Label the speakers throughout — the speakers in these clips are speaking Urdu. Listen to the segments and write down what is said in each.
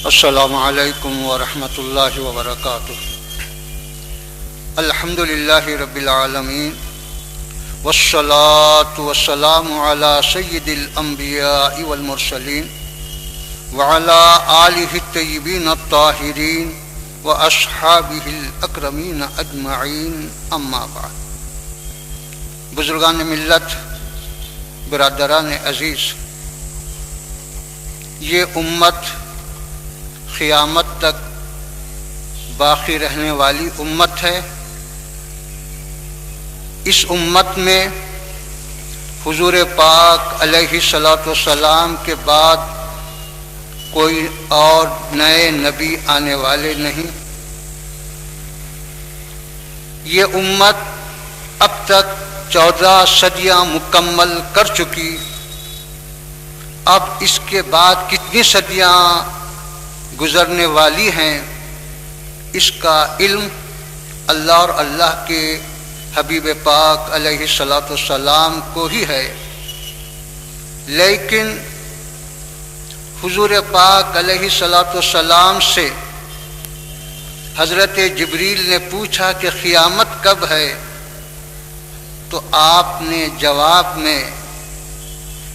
Speaker 1: السلام علیکم ورحمۃ اللہ وبرکاتہ۔ الحمد للہ رب العالمین والصلاة والسلام علی سید الانبیاء والمرسلین وعلی آلہ الطیبین الطاہرین واصحابہ الاکرمین اجمعین، اما بعد۔ بزرگان ملت، برادران عزیز، یہ امت قیامت تک باقی رہنے والی امت ہے۔ اس امت میں حضور پاک علیہ الصلوۃ والسلام کے بعد کوئی اور نئے نبی آنے والے نہیں۔ یہ امت اب تک 14 صدیاں مکمل کر چکی، اب اس کے بعد کتنی صدیاں گزرنے والی ہیں اس کا علم اللہ اور اللہ کے حبیب پاک علیہ الصلوۃ والسلام کو ہی ہے۔ لیکن حضور پاک علیہ الصلوۃ والسلام سے حضرت جبریل نے پوچھا کہ قیامت کب ہے، تو آپ نے جواب میں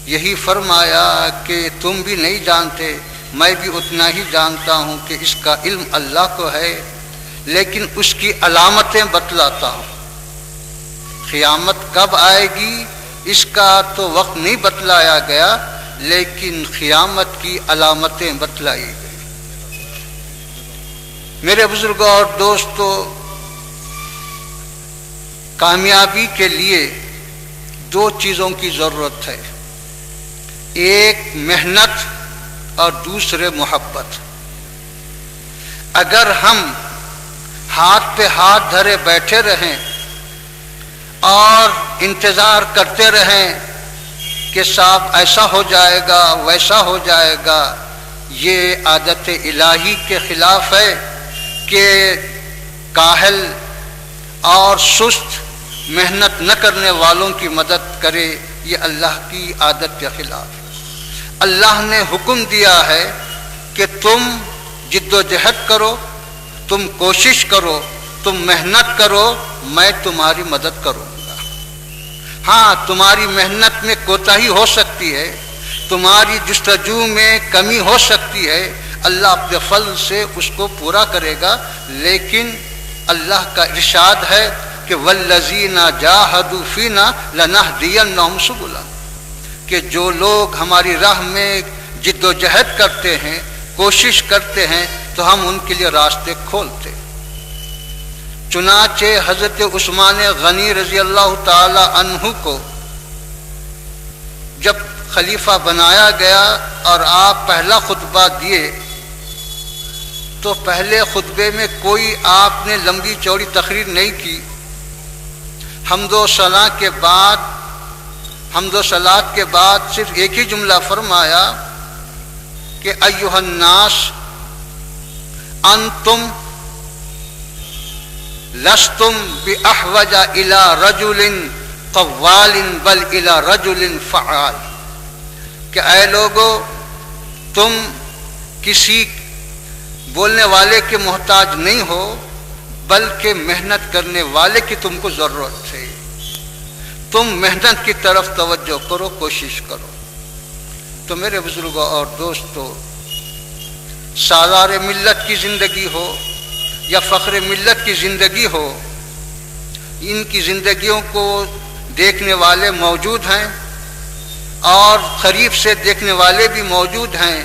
Speaker 1: یہی فرمایا کہ تم بھی نہیں جانتے، میں بھی اتنا ہی جانتا ہوں کہ اس کا علم اللہ کو ہے، لیکن اس کی علامتیں بتلاتا ہوں۔ قیامت کب آئے گی اس کا تو وقت نہیں بتلایا گیا، لیکن قیامت کی علامتیں بتلائی گئی۔ میرے بزرگوں اور دوستو، کامیابی کے لیے 2 چیزوں کی ضرورت ہے، ایک محنت اور دوسرے محبت۔ اگر ہم ہاتھ پہ ہاتھ دھرے بیٹھے رہیں اور انتظار کرتے رہیں کہ صاحب ایسا ہو جائے گا ویسا ہو جائے گا، یہ عادت الہی کے خلاف ہے کہ کاہل اور سست محنت نہ کرنے والوں کی مدد کرے، یہ اللہ کی عادت کے خلاف ہے۔ اللہ نے حکم دیا ہے کہ تم جد و جہد کرو، تم کوشش کرو، تم محنت کرو، میں تمہاری مدد کروں گا۔ ہاں، تمہاری محنت میں کوتاہی ہو سکتی ہے، تمہاری جستجو میں کمی ہو سکتی ہے، اللہ اپنے فضل سے اس کو پورا کرے گا، لیکن اللہ کا ارشاد ہے کہ والذین جاہدوا فینا لنہدینہم سبلنا، کہ جو لوگ ہماری راہ میں جد و جہد کرتے ہیں، کوشش کرتے ہیں، تو ہم ان کے لیے راستے کھولتے۔ چنانچہ حضرت عثمان غنی رضی اللہ تعالی عنہ کو جب خلیفہ بنایا گیا اور آپ پہلا خطبہ دیے، تو پہلے خطبے میں کوئی آپ نے لمبی چوڑی تقریر نہیں کی۔ حمد و ثنا کے بعد صرف ایک ہی جملہ فرمایا کہ ایھا الناس انتم لستم باحوج الی رجل قوال بل الی رجل فعال، کہ اے لوگو، تم کسی بولنے والے کے محتاج نہیں ہو، بلکہ محنت کرنے والے کی تم کو ضرورت ہے۔ تم محنت کی طرف توجہ کرو، کوشش کرو۔ تو میرے بزرگوں اور دوستو، سالار ملت کی زندگی ہو یا فخر ملت کی زندگی ہو، ان کی زندگیوں کو دیکھنے والے موجود ہیں اور قریب سے دیکھنے والے بھی موجود ہیں۔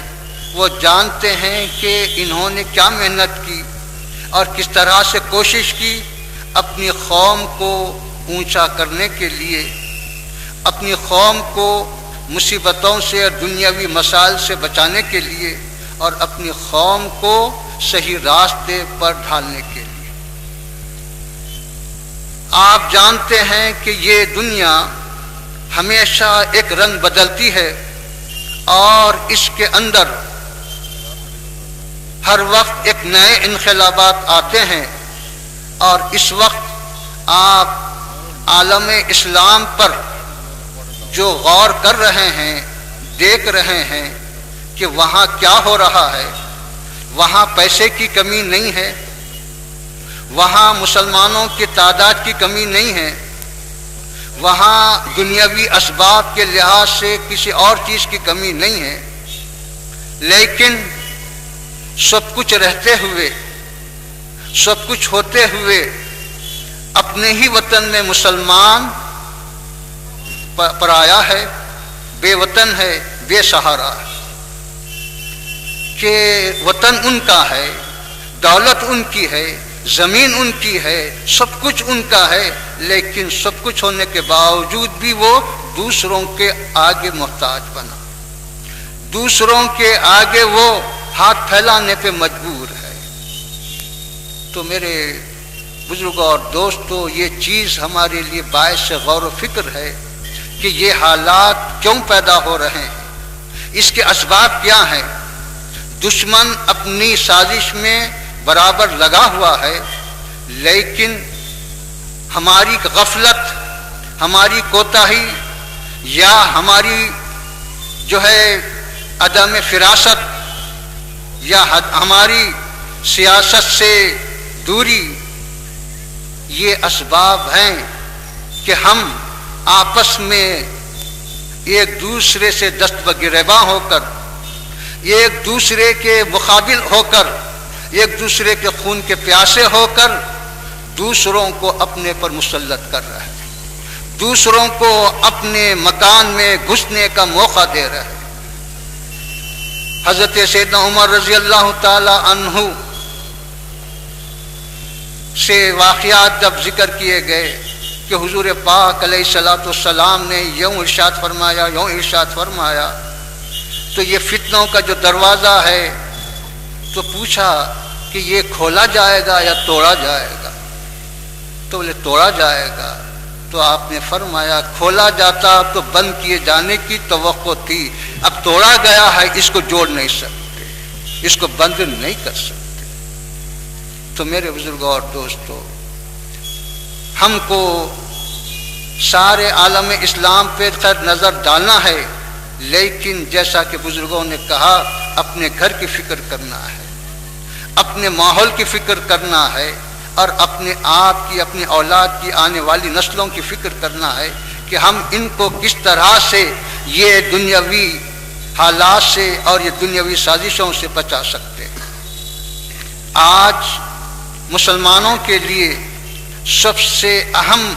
Speaker 1: وہ جانتے ہیں کہ انہوں نے کیا محنت کی اور کس طرح سے کوشش کی اپنی قوم کو اونچا کرنے کے لیے، اپنی قوم کو مصیبتوں سے اور دنیاوی مسائل سے بچانے کے لیے، اور اپنی قوم کو صحیح راستے پر ڈھالنے کے لیے۔ آپ جانتے ہیں کہ یہ دنیا ہمیشہ ایک رنگ بدلتی ہے اور اس کے اندر ہر وقت ایک نئے انقلابات آتے ہیں، اور اس وقت آپ عالم اسلام پر جو غور کر رہے ہیں، دیکھ رہے ہیں کہ وہاں کیا ہو رہا ہے، وہاں پیسے کی کمی نہیں ہے، وہاں مسلمانوں کی تعداد کی کمی نہیں ہے، وہاں دنیاوی اسباب کے لحاظ سے کسی اور چیز کی کمی نہیں ہے، لیکن سب کچھ رہتے ہوئے، سب کچھ ہوتے ہوئے اپنے ہی وطن میں مسلمان پرایا ہے، بے وطن ہے، بے سہارا ہے، کہ وطن ان کا ہے، دولت ان کی ہے، زمین ان کی ہے، سب کچھ ان کا ہے، لیکن سب کچھ ہونے کے باوجود بھی وہ دوسروں کے آگے محتاج بنا، دوسروں کے آگے وہ ہاتھ پھیلانے پہ مجبور ہے۔ تو میرے بزرگوں اور دوستو، یہ چیز ہمارے لیے باعث غور و فکر ہے کہ یہ حالات کیوں پیدا ہو رہے ہیں، اس کے اسباب کیا ہیں۔ دشمن اپنی سازش میں برابر لگا ہوا ہے، لیکن ہماری غفلت، ہماری کوتاہی یا ہماری جو ہے عدم فراست یا ہماری سیاست سے دوری، یہ اسباب ہیں کہ ہم آپس میں ایک دوسرے سے دست بگریباں ہو کر، ایک دوسرے کے مقابل ہو کر، ایک دوسرے کے خون کے پیاسے ہو کر دوسروں کو اپنے پر مسلط کر رہے ہیں، دوسروں کو اپنے مکان میں گھسنے کا موقع دے رہے ہیں۔ حضرت سیدنا عمر رضی اللہ تعالی عنہ سے واقعات جب ذکر کیے گئے کہ حضور پاک علیہ الصلوۃ والسلام نے یوں ارشاد فرمایا، یوں ارشاد فرمایا، تو یہ فتنوں کا جو دروازہ ہے، تو پوچھا کہ یہ کھولا جائے گا یا توڑا جائے گا؟ تو بولے توڑا جائے گا۔ تو آپ نے فرمایا کھولا جاتا تو بند کیے جانے کی توقع تھی، اب توڑا گیا ہے، اس کو جوڑ نہیں سکتے، اس کو بند نہیں کر سکتے۔ تو میرے بزرگوں اور دوستو، ہم کو سارے عالم اسلام پہ خیر نظر ڈالنا ہے، لیکن جیسا کہ بزرگوں نے کہا، اپنے گھر کی فکر کرنا ہے، اپنے ماحول کی فکر کرنا ہے، اور اپنے آپ کی، اپنی اولاد کی، آنے والی نسلوں کی فکر کرنا ہے کہ ہم ان کو کس طرح سے یہ دنیاوی حالات سے اور یہ دنیاوی سازشوں سے بچا سکتے ہیں۔ آج مسلمانوں کے لیے سب سے اہم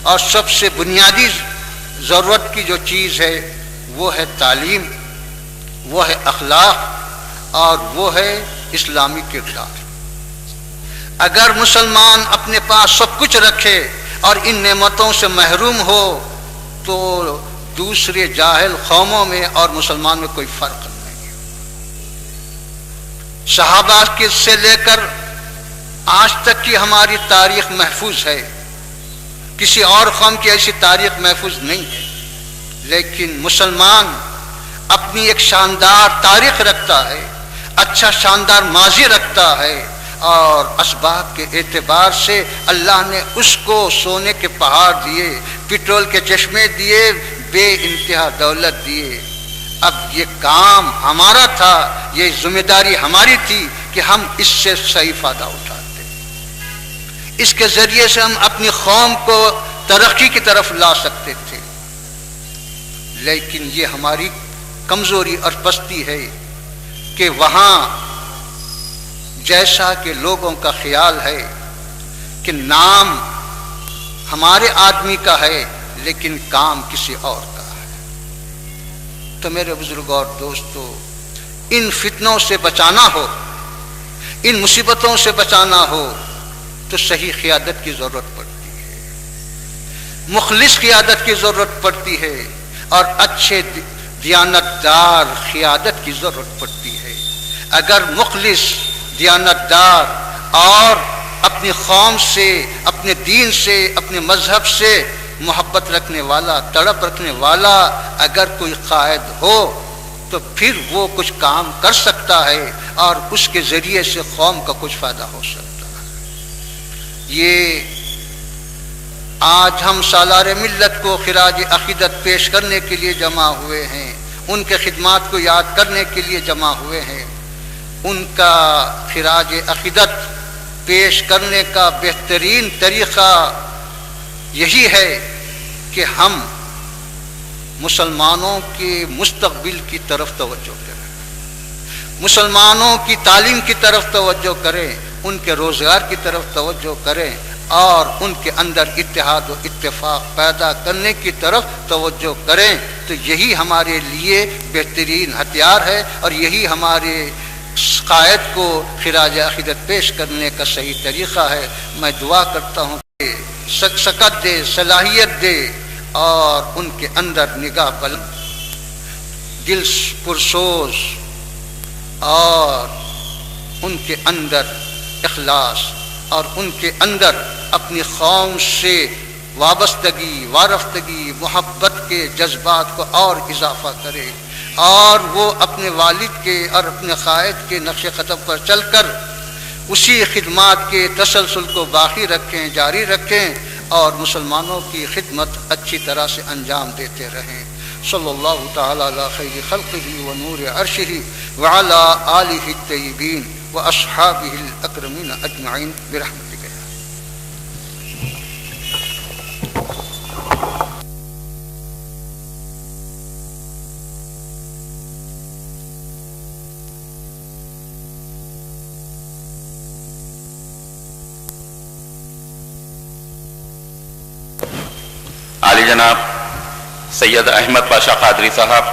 Speaker 1: اور سب سے بنیادی ضرورت کی جو چیز ہے وہ ہے تعلیم، وہ ہے اخلاق، اور وہ ہے اسلامی کردار۔ اگر مسلمان اپنے پاس سب کچھ رکھے اور ان نعمتوں سے محروم ہو تو دوسرے جاہل قوموں میں اور مسلمان میں کوئی فرق نہیں۔ صحابہ سے لے کر آج تک کی ہماری تاریخ محفوظ ہے، کسی اور قوم کی ایسی تاریخ محفوظ نہیں ہے، لیکن مسلمان اپنی ایک شاندار تاریخ رکھتا ہے، اچھا شاندار ماضی رکھتا ہے، اور اسباب کے اعتبار سے اللہ نے اس کو سونے کے پہاڑ دیے، پٹرول کے چشمے دیے، بے انتہا دولت دیے۔ اب یہ کام ہمارا تھا، یہ ذمہ داری ہماری تھی کہ ہم اس سے صحیح فائدہ اٹھاتے، اس کے ذریعے سے ہم اپنی قوم کو ترقی کی طرف لا سکتے تھے، لیکن یہ ہماری کمزوری اور پستی ہے کہ وہاں جیسا کہ لوگوں کا خیال ہے کہ نام ہمارے آدمی کا ہے لیکن کام کسی اور کا ہے۔ تو میرے بزرگوں اور دوستو، ان فتنوں سے بچانا ہو، ان مصیبتوں سے بچانا ہو تو صحیح قیادت کی ضرورت پڑتی ہے، مخلص قیادت کی ضرورت پڑتی ہے، اور اچھے دیانتدار قیادت کی ضرورت پڑتی ہے۔ اگر مخلص، دیانتدار اور اپنی قوم سے، اپنے دین سے، اپنے مذہب سے محبت رکھنے والا، تڑپ رکھنے والا اگر کوئی قائد ہو تو پھر وہ کچھ کام کر سکتا ہے اور اس کے ذریعے سے قوم کا کچھ فائدہ ہو سکتا ہے۔ یہ آج ہم سالار ملت کو خراج عقیدت پیش کرنے کے لیے جمع ہوئے ہیں، ان کے خدمات کو یاد کرنے کے لیے جمع ہوئے ہیں، ان کا خراج عقیدت پیش کرنے کا بہترین طریقہ یہی ہے کہ ہم مسلمانوں کے مستقبل کی طرف توجہ کریں، مسلمانوں کی تعلیم کی طرف توجہ کریں، ان کے روزگار کی طرف توجہ کریں اور ان کے اندر اتحاد و اتفاق پیدا کرنے کی طرف توجہ کریں، تو یہی ہمارے لیے بہترین ہتھیار ہے اور یہی ہمارے قائد کو خراج عقیدت پیش کرنے کا صحیح طریقہ ہے۔ میں دعا کرتا ہوں کہ سکت دے، صلاحیت دے اور ان کے اندر نگاہ بلند، دل پرسوز اور ان کے اندر اخلاص اور ان کے اندر اپنی قوم سے وابستگی، وارفتگی، محبت کے جذبات کو اور اضافہ کرے اور وہ اپنے والد کے اور اپنے قائد کے نقش قدم پر چل کر اسی خدمات کے تسلسل کو باقی رکھیں، جاری رکھیں اور مسلمانوں کی خدمت اچھی طرح سے انجام دیتے رہیں۔ صلی اللہ تعالی علی خیر خلقہ و نور عرشہ وعلی آلہ الطیبین و اصحابہ الاکرمین اجمعین برحمتک۔
Speaker 2: عالی جناب سید احمد پاشا قادری صاحب،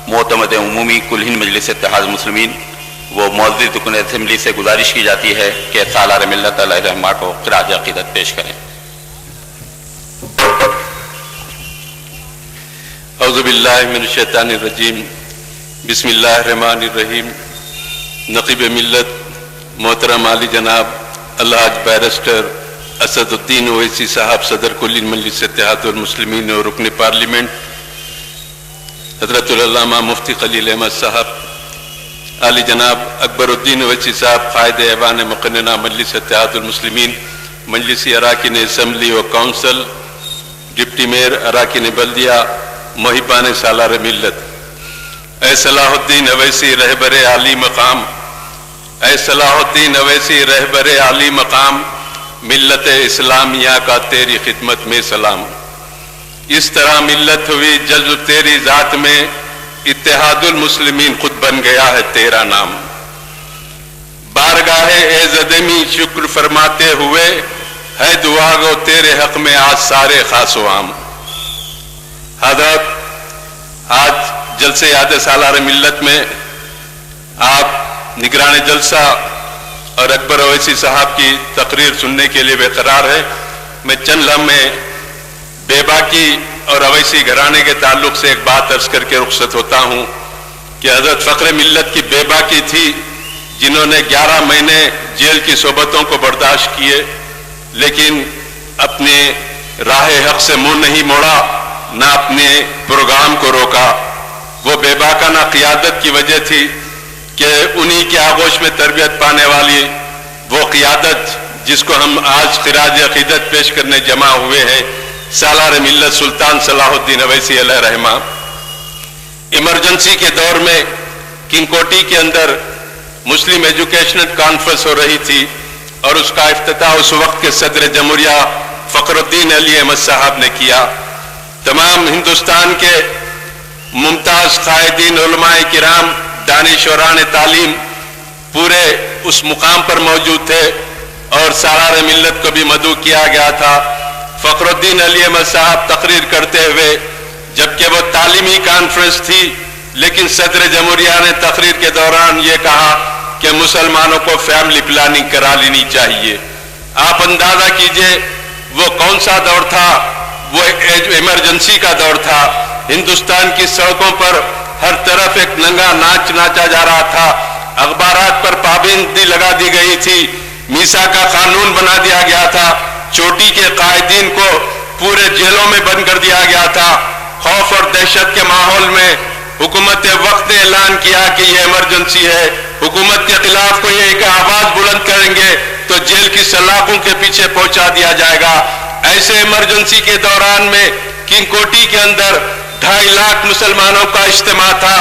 Speaker 2: معتمد عمومی کل ہند مجلس اتحاد المسلمین و معزز رکن اسمبلی سے گزارش کی جاتی ہے کہ سالار ملت علیہ رحمہ کو خراج عقیدت پیش کریں۔ اعوذ باللہ من الشیطان الرجیم، بسم اللہ الرحمن الرحیم۔ نقیب ملت محترم عالی جناب الحاج بیرسٹر اسد الدین اویسی صاحب، صدر کل مجلس اتحاد المسلمین اور رکن پارلیمنٹ، حضرت العلامہ مفتی خلیل احمد صاحب، عالی جناب اکبر الدین اویسی صاحب، قائد ایوان مقننہ مجلس اتحاد المسلمین، مجلسی اراکین اسمبلی و کونسل، ڈپٹی میئر اراکین بلدیہ، محبان سالار ملت، اے صلاح الدین اویسی رہبر عالی مقام، اے صلاح الدین اویسی رہبر عالی مقام، ملت اسلامیہ کا تیری خدمت میں سلام۔ اس طرح ملت ہوئی جذب تیری ذات میں، اتحاد المسلمین خود بن گیا ہے تیرا نام۔ بارگاہ عزدمی شکر فرماتے ہوئے، ہے دعا گو تیرے حق میں آج سارے خاص و عام۔ حضرت، آج جلسے یاد سالار ملت میں آپ نگران جلسہ اور اکبر اویسی صاحب کی تقریر سننے کے لیے بے قرار ہے۔ میں چند لمحے بے باکی اور اویسی گھرانے کے تعلق سے ایک بات عرض کر کے رخصت ہوتا ہوں کہ حضرت فخر ملت کی بے باکی تھی، جنہوں نے 11 مہینے جیل کی صحبتوں کو برداشت کیے لیکن اپنے راہ حق سے منہ نہیں موڑا، نہ اپنے پروگرام کو روکا۔ وہ بے باکانہ قیادت کی وجہ تھی کہ انہی کے آغوش میں تربیت پانے والی وہ قیادت جس کو ہم آج خراج عقیدت پیش کرنے جمع ہوئے ہیں، سالار ملت سلطان صلاح الدین اویسی علیہ رحمہ۔ ایمرجنسی کے دور میں کنگ کوٹی کے اندر مسلم ایجوکیشنل کانفرنس ہو رہی تھی اور اس کا افتتاح اس وقت کے صدر جمہوریہ فخر الدین علی احمد صاحب نے کیا۔ تمام ہندوستان کے ممتاز قائدین، علماء کرام، دانشوران تعلیم پورے اس مقام پر موجود تھے اور سالار ملت کو بھی مدعو کیا گیا تھا۔ فخر الدین علی احمد صاحب تقریر کرتے ہوئے، جبکہ وہ تعلیمی کانفرنس تھی، لیکن صدر جمہوریہ نے تقریر کے دوران یہ کہا کہ مسلمانوں کو فیملی پلاننگ کرا لینی چاہیے۔ آپ اندازہ کیجئے وہ کون سا دور تھا؟ وہ ایمرجنسی کا دور تھا۔ ہندوستان کی سڑکوں پر ہر طرف ایک ننگا ناچ ناچا جا رہا تھا، اخبارات پر پابندی لگا دی گئی تھی، میسا کا قانون بنا دیا گیا تھا، چوٹی کے قائدین کو پورے جیلوں میں بند کر دیا گیا تھا۔ خوف اور دہشت کے ماحول میں حکومت وقت نے اعلان کیا کہ یہ ایمرجنسی ہے، حکومت کے خلاف کوئی ایک آواز بلند کریں گے تو جیل کی سلاخوں کے پیچھے پہنچا دیا جائے گا۔ ایسے ایمرجنسی کے دوران میں کنگ کوٹی کے اندر 2.5 لاکھ مسلمانوں کا اجتماع تھا۔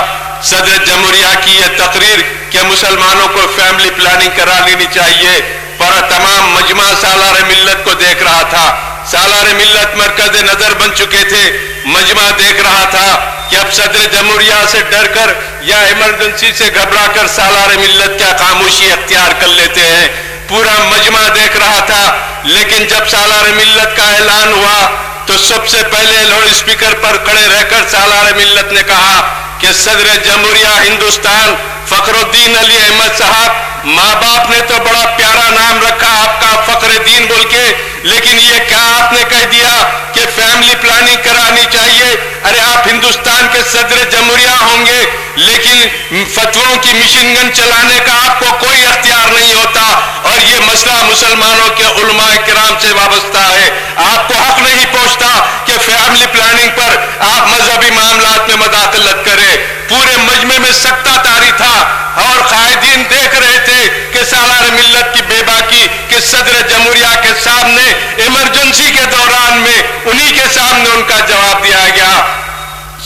Speaker 2: صدر جمہوریہ کی یہ تقریر کہ مسلمانوں کو فیملی پلاننگ کرا لینی چاہیے، پر تمام مجمع سالار ملت کو دیکھ رہا تھا۔ سالار ملت مرکز نظر بن چکے تھے، مجمع دیکھ رہا تھا کہ اب صدر جمہوریہ سے ڈر کر یا ایمرجنسی سے گھبرا کر سالار ملت کیا خاموشی اختیار کر لیتے ہیں، پورا مجمع دیکھ رہا تھا۔ لیکن جب سالار ملت کا اعلان ہوا تو سب سے پہلے لاؤڈ اسپیکر پر کھڑے رہ کر سالار ملت نے کہا کہ صدر جمہوریہ ہندوستان فخر الدین علی احمد صاحب، ماں باپ نے تو بڑا پیارا نام رکھا آپ کا فخر الدین بول کے، لیکن یہ کیا آپ نے کہہ دیا کہ فیملی پلاننگ کرانی چاہیے؟ ارے آپ ہندوستان کے صدر جمہوریہ ہوں گے، لیکن فتووں کی مشین گن چلانے کا آپ کو کوئی اختیار نہیں ہوتا، اور یہ مسئلہ مسلمانوں کے علماء کرام سے وابستہ ہے۔ آپ کو حق نہیں پہنچتا کہ فیملی پلاننگ پر آپ مذہبی معاملات میں مداخلت کریں۔ پورے مجمع میں سکتہ طاری تھا، اور قائدین دیکھ رہے تھے کہ سالار ملت کی بے باکی کہ صدر جمہوریہ کے سامنے ایمرجنسی کے دوران میں انہی کے سامنے ان کا جواب دیا گیا۔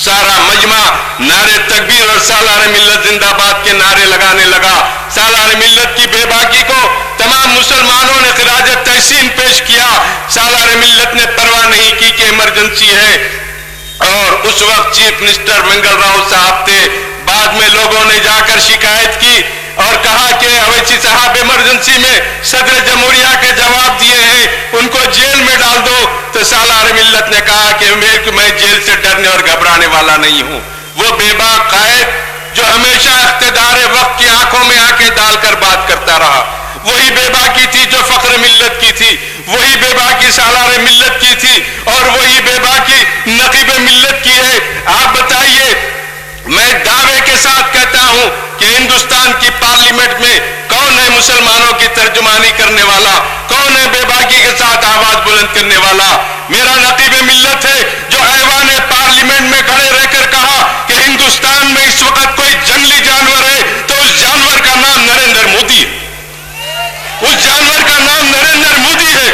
Speaker 2: سارا مجمع نعرے تکبیر اور سالار ملت زندہ باد کے نعرے لگانے لگا۔ سالار ملت کی بے باکی کو تمام مسلمانوں نے خراج تحسین پیش کیا۔ سالار ملت نے پرواہ نہیں کی کہ ایمرجنسی ہے، اور اس وقت چیف منسٹر منگل راؤ صاحب تھے۔ بعد میں لوگوں نے جا کر شکایت کی اور کہا کہ اویسی صاحب ایمرجنسی میں صدر جمہوریہ کے جواب دیے ہیں، ان کو جیل میں ڈال دو۔ تو سالار ملت نے کہا کہ میں جیل سے ڈرنے اور گھبرانے والا نہیں ہوں۔ وہ بے باک قائد جو ہمیشہ اقتدار وقت کی آنکھوں میں آنکھیں ڈال کر بات کرتا رہا، وہی بے باکی تھی جو فخر ملت کی تھی، وہی بے باکی سالار ملت کی تھی، اور وہی بے باکی نقیب ملت کی ہے۔ آپ بتائیے، میں دعوے کے ساتھ کہتا ہوں کہ ہندوستان کی پارلیمنٹ میں کون ہے مسلمانوں کی ترجمانی کرنے والا؟ کون ہے بے باکی کے ساتھ آواز بلند کرنے والا؟ میرا نقیب ملت ہے جو ایوان پارلیمنٹ میں کھڑے رہ کر کہا کہ ہندوستان میں اس وقت کوئی جنگلی جانور ہے تو اس جانور کا نام نریندر مودی ہے، اس جانور کا نام نریندر مودی ہے۔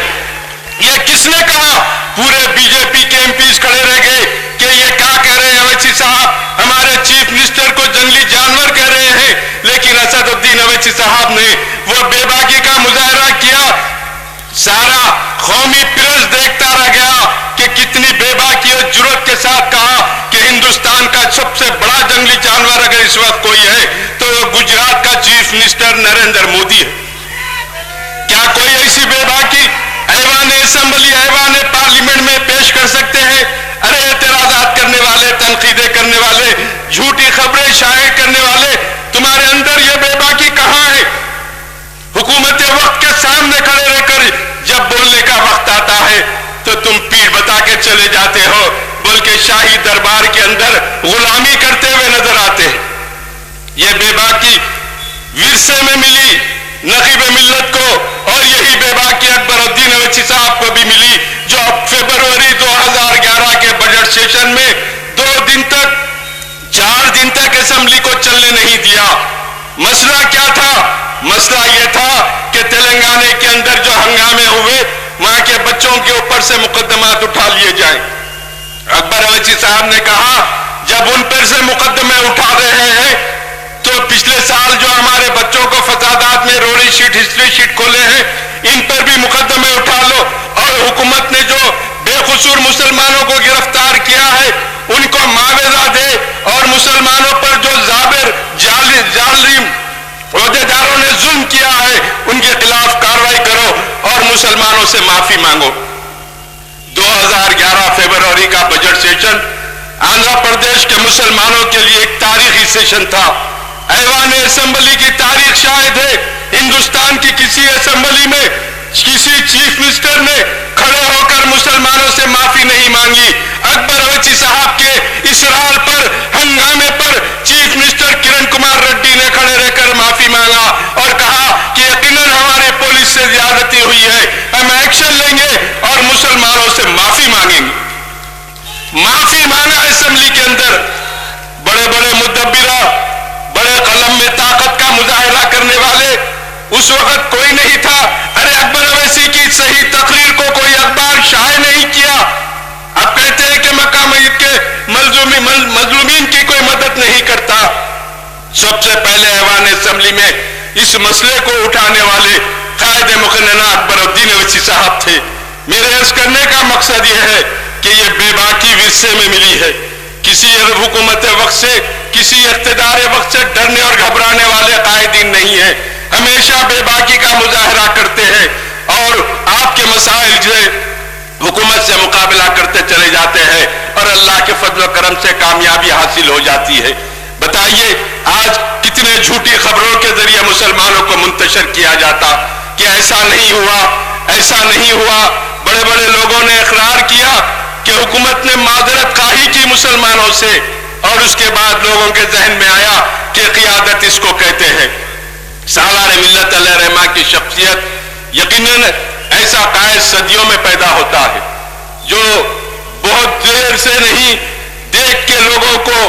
Speaker 2: یہ کس نے کہا؟ پورے بی جے پی کے ایم پیز کھڑے رہ گئے کہ یہ کیا کہہ رہے ہیں اویسی صاحب، ہمارے چیف منسٹر کو جنگلی جانور کہہ رہے ہیں۔ لیکن اسد الدین اویسی صاحب نے وہ بے باکی کا مظاہرہ کیا، سارا قومی پریس دیکھتا رہ گیا کہ کتنی بے باکی اور جرأت کے ساتھ کہا کہ ہندوستان کا سب سے بڑا جنگلی جانور اگر اس وقت کوئی ہے تو وہ گجرات کا چیف منسٹر نریندر مودی ہے۔ کیا کوئی ایسی بے باکی ایوان اسمبلی، ایوان پارلیمنٹ میں پیش کر سکتے ہیں؟ ارے اعتراضات کرنے والے، تنقیدیں کرنے والے، جھوٹی خبریں شائع کرنے والے، تمہارے اندر یہ بے باکی کہاں ہے؟ حکومت وقت کے سامنے کھڑے رہ کر جب بولنے کا وقت آتا ہے تو تم پیٹھ بتا کے چلے جاتے ہو، بلکہ شاہی دربار کے اندر غلامی کرتے ہوئے نظر آتے ہیں۔ یہ بے باکی ورثے میں ملی نقیب ملت کو، اور یہی بے باکی اکبر الدین اویسی صاحب کو بھی ملی، جو فروری 2011 کے بجٹ سیشن میں 4 دن تک اسمبلی کو چلنے نہیں دیا۔ مسئلہ کیا تھا؟ مسئلہ یہ تھا کہ تلنگانہ کے اندر جو ہنگامے ہوئے، وہاں کے بچوں کے اوپر سے مقدمات اٹھا لیے جائیں۔ اکبر اویسی صاحب نے کہا جب ان پر سے مقدمے اٹھا رہے ہیں تو پچھلے سال جو ہمارے بچوں کو فسادات میں رولی شیٹ، ہسٹری شیٹ کھولے ہیں، ان پر بھی مقدمے اٹھا لو، اور حکومت نے جو بے قصور مسلمانوں کو گرفتار کیا ہے ان کو معاوضہ دے، اور مسلمانوں پر جو جابر ظالم عہدیداروں نے ظلم کیا ہے ان کے خلاف کارروائی کرو اور مسلمانوں سے معافی مانگو۔ 2011 فروری کا بجٹ سیشن آندھرا پردیش کے مسلمانوں کے لیے ایک تاریخی سیشن تھا۔ ایوان اسمبلی کی تاریخ شاہد ہے، ہندوستان کی کسی اسمبلی میں کسی چیف منسٹر نے کھڑے ہو کر مسلمانوں سے معافی نہیں مانگی۔ اکبر اویسی صاحب کے اصرار پر، ہنگامے پر، چیف منسٹر کرن کمار ریڈی نے کھڑے رہ کر معافی مانگا اور کہا کہ یقیناً ہمارے پولیس سے زیادتی ہوئی ہے، ہم ایکشن لیں گے اور مسلمانوں سے معافی مانگیں گے۔ معافی مانگا اسمبلی کے اندر، بڑے بڑے مدبرہ، بڑے قلم میں طاقت کا مظاہرہ کرنے والے اس وقت کوئی نہیں تھا۔ ارے اکبر اویسی کی صحیح تقریر کو کوئی اخبار شائع نہیں کیا۔ اب کہتے ہیں کہ مکہ مسجد کے مظلومین کی کوئی مدد نہیں کرتا۔ سب سے پہلے ایوان اسمبلی میں اس مسئلے کو اٹھانے والے قائد مقننہ اکبر الدین اویسی صاحب تھے۔ میرے عرض کرنے کا مقصد یہ ہے کہ یہ بے باکی ورثے میں ملی ہے۔ کسی حکومت وقت سے، کسی اقتدار وقت سے ڈرنے اور گھبرانے والے قائدین نہیں ہیں، ہمیشہ بے باکی کا مظاہرہ کرتے ہیں اور آپ کے مسائل جو حکومت سے مقابلہ کرتے چلے جاتے ہیں اور اللہ کے فضل و کرم سے کامیابی حاصل ہو جاتی ہے۔ بتائیے آج کتنے جھوٹی خبروں کے ذریعے مسلمانوں کو منتشر کیا جاتا کہ ایسا نہیں ہوا، ایسا نہیں ہوا۔ بڑے بڑے لوگوں نے اقرار کیا کہ حکومت نے معذرت خواہی کی مسلمانوں سے، اور اس کے بعد لوگوں کے ذہن میں آیا کہ قیادت اس کو کہتے ہیں۔ سالار ملت علیہ رحمہ کی شخصیت یقیناً ایسا قائد صدیوں میں پیدا ہوتا ہے جو بہت دیر سے نہیں، دیکھ کے لوگوں کو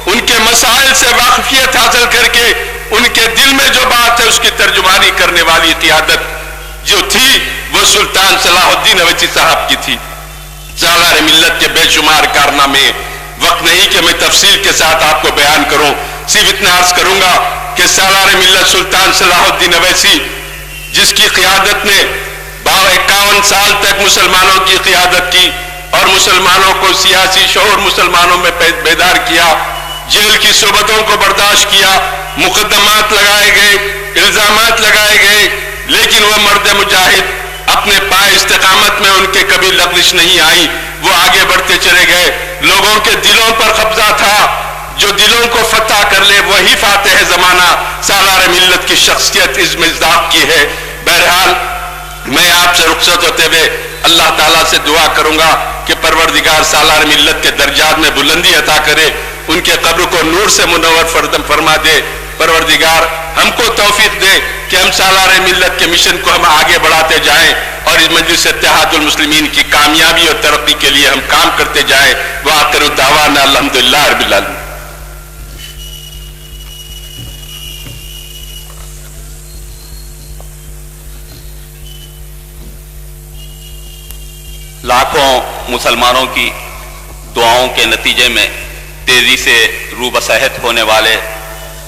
Speaker 2: ان کے مسائل سے واقفیت حاصل کر کے ان کے دل میں جو بات ہے اس کی ترجمانی کرنے والی قیادت جو تھی وہ سلطان صلاح الدین اویسی صاحب کی تھی۔ سالار ملت کے بے شمار کارنامے، وقت نہیں کہ میں تفصیل کے ساتھ آپ کو بیان کروں، صرف اتنا عرض کروں گا کہ سالار ملت سلطان صلاح الدین اویسی جس کی قیادت نے 51 سال تک مسلمانوں کی قیادت کی اور مسلمانوں کو سیاسی شعور مسلمانوں میں بیدار کیا، جیل کی صحبتوں کو برداشت کیا، مقدمات لگائے گئے، الزامات لگائے گئے، لیکن وہ مرد مجاہد اپنے پائے استقامت میں ان کے کبھی لغزش نہیں آئی، وہ آگے بڑھتے چلے گئے۔ لوگوں کے دلوں پر قبضہ تھا، جو دلوں کو فتح کر لے وہی فاتح زمانہ۔ سالار ملت کی شخصیت اس مصداق کی ہے۔ بہرحال میں آپ سے رخصت ہوتے ہوئے اللہ تعالیٰ سے دعا کروں گا کہ پروردگار سالار ملت کے درجات میں بلندی عطا کرے، ان کے قبر کو نور سے منور فرما دے۔ پروردگار ہم کو توفیق دے کہ ہم سالار ملت کے مشن کو ہم آگے بڑھاتے جائیں اور اس مجلس اتحاد المسلمین کی کامیابی اور ترقی کے لیے ہم کام کرتے جائیں۔ وآخر دعوانا الحمدللہ رب العالمین۔
Speaker 3: لاکھوں مسلمانوں کی دعاؤں کے نتیجے میں تیزی سے روح بصحت ہونے والے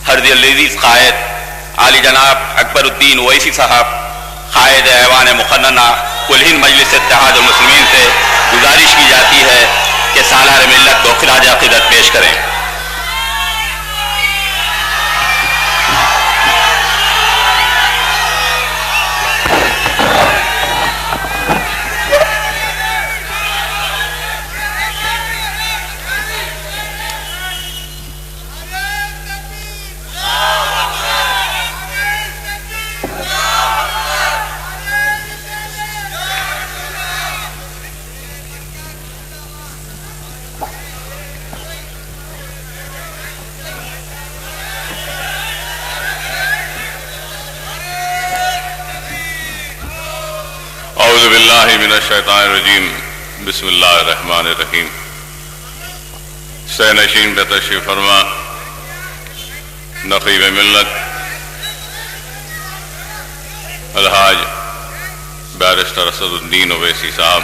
Speaker 3: ہردی العزیز قائد عالی جناب اکبر الدین اویسی صاحب قائد ایوان مقننہ کل ہند مجلس اتحاد المسلمین سے گزارش کی جاتی ہے کہ سالار ملت کو خراج عقیدت پیش کریں۔
Speaker 2: اعوذ باللہ من الشیطان الرجیم، بسم اللہ الرحمن الرحیم۔ سہ نشین پہ تشریف فرما نقیب ملت الحاج بیرسٹر اسد الدین اویسی صاحب،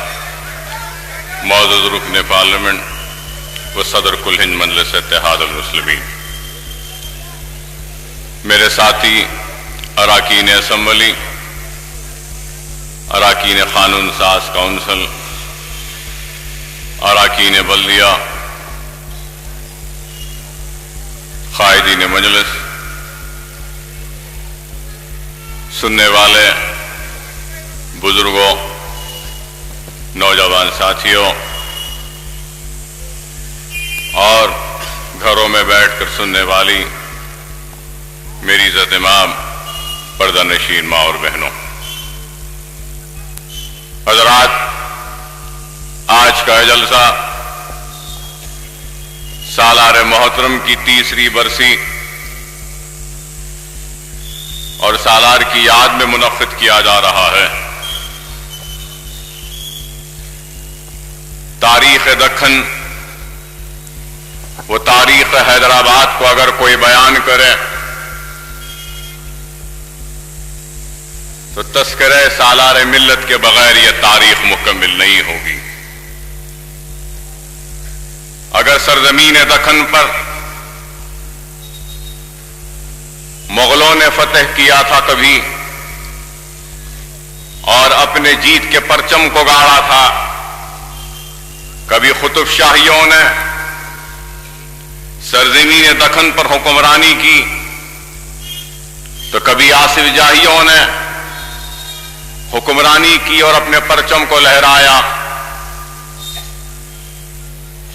Speaker 2: معزز رکن پارلیمنٹ و صدر کل ہند مجلس اتحاد المسلمین، میرے ساتھی اراکین اسمبلی، اراکین قانون ساز کونسل، اراکین بلدیہ، قائدین مجلس، سننے والے بزرگوں، نوجوان ساتھیوں اور گھروں میں بیٹھ کر سننے والی میری عزت امام پردہ نشین ماں اور بہنوں، حضرات، آج کا جلسہ سالار محترم کی 30ویں برسی اور سالار کی یاد میں منعقد کیا جا رہا ہے۔ تاریخ دکن و تاریخ حیدرآباد کو اگر کوئی بیان کرے تو تذکرہ سالار ملت کے بغیر یہ تاریخ مکمل نہیں ہوگی۔ اگر سرزمین دکن پر مغلوں نے فتح کیا تھا کبھی اور اپنے جیت کے پرچم کو گاڑا تھا، کبھی قطب شاہیوں نے سرزمین دکن پر حکمرانی کی تو کبھی آصف جاہیوں نے حکمرانی کی اور اپنے پرچم کو لہرایا۔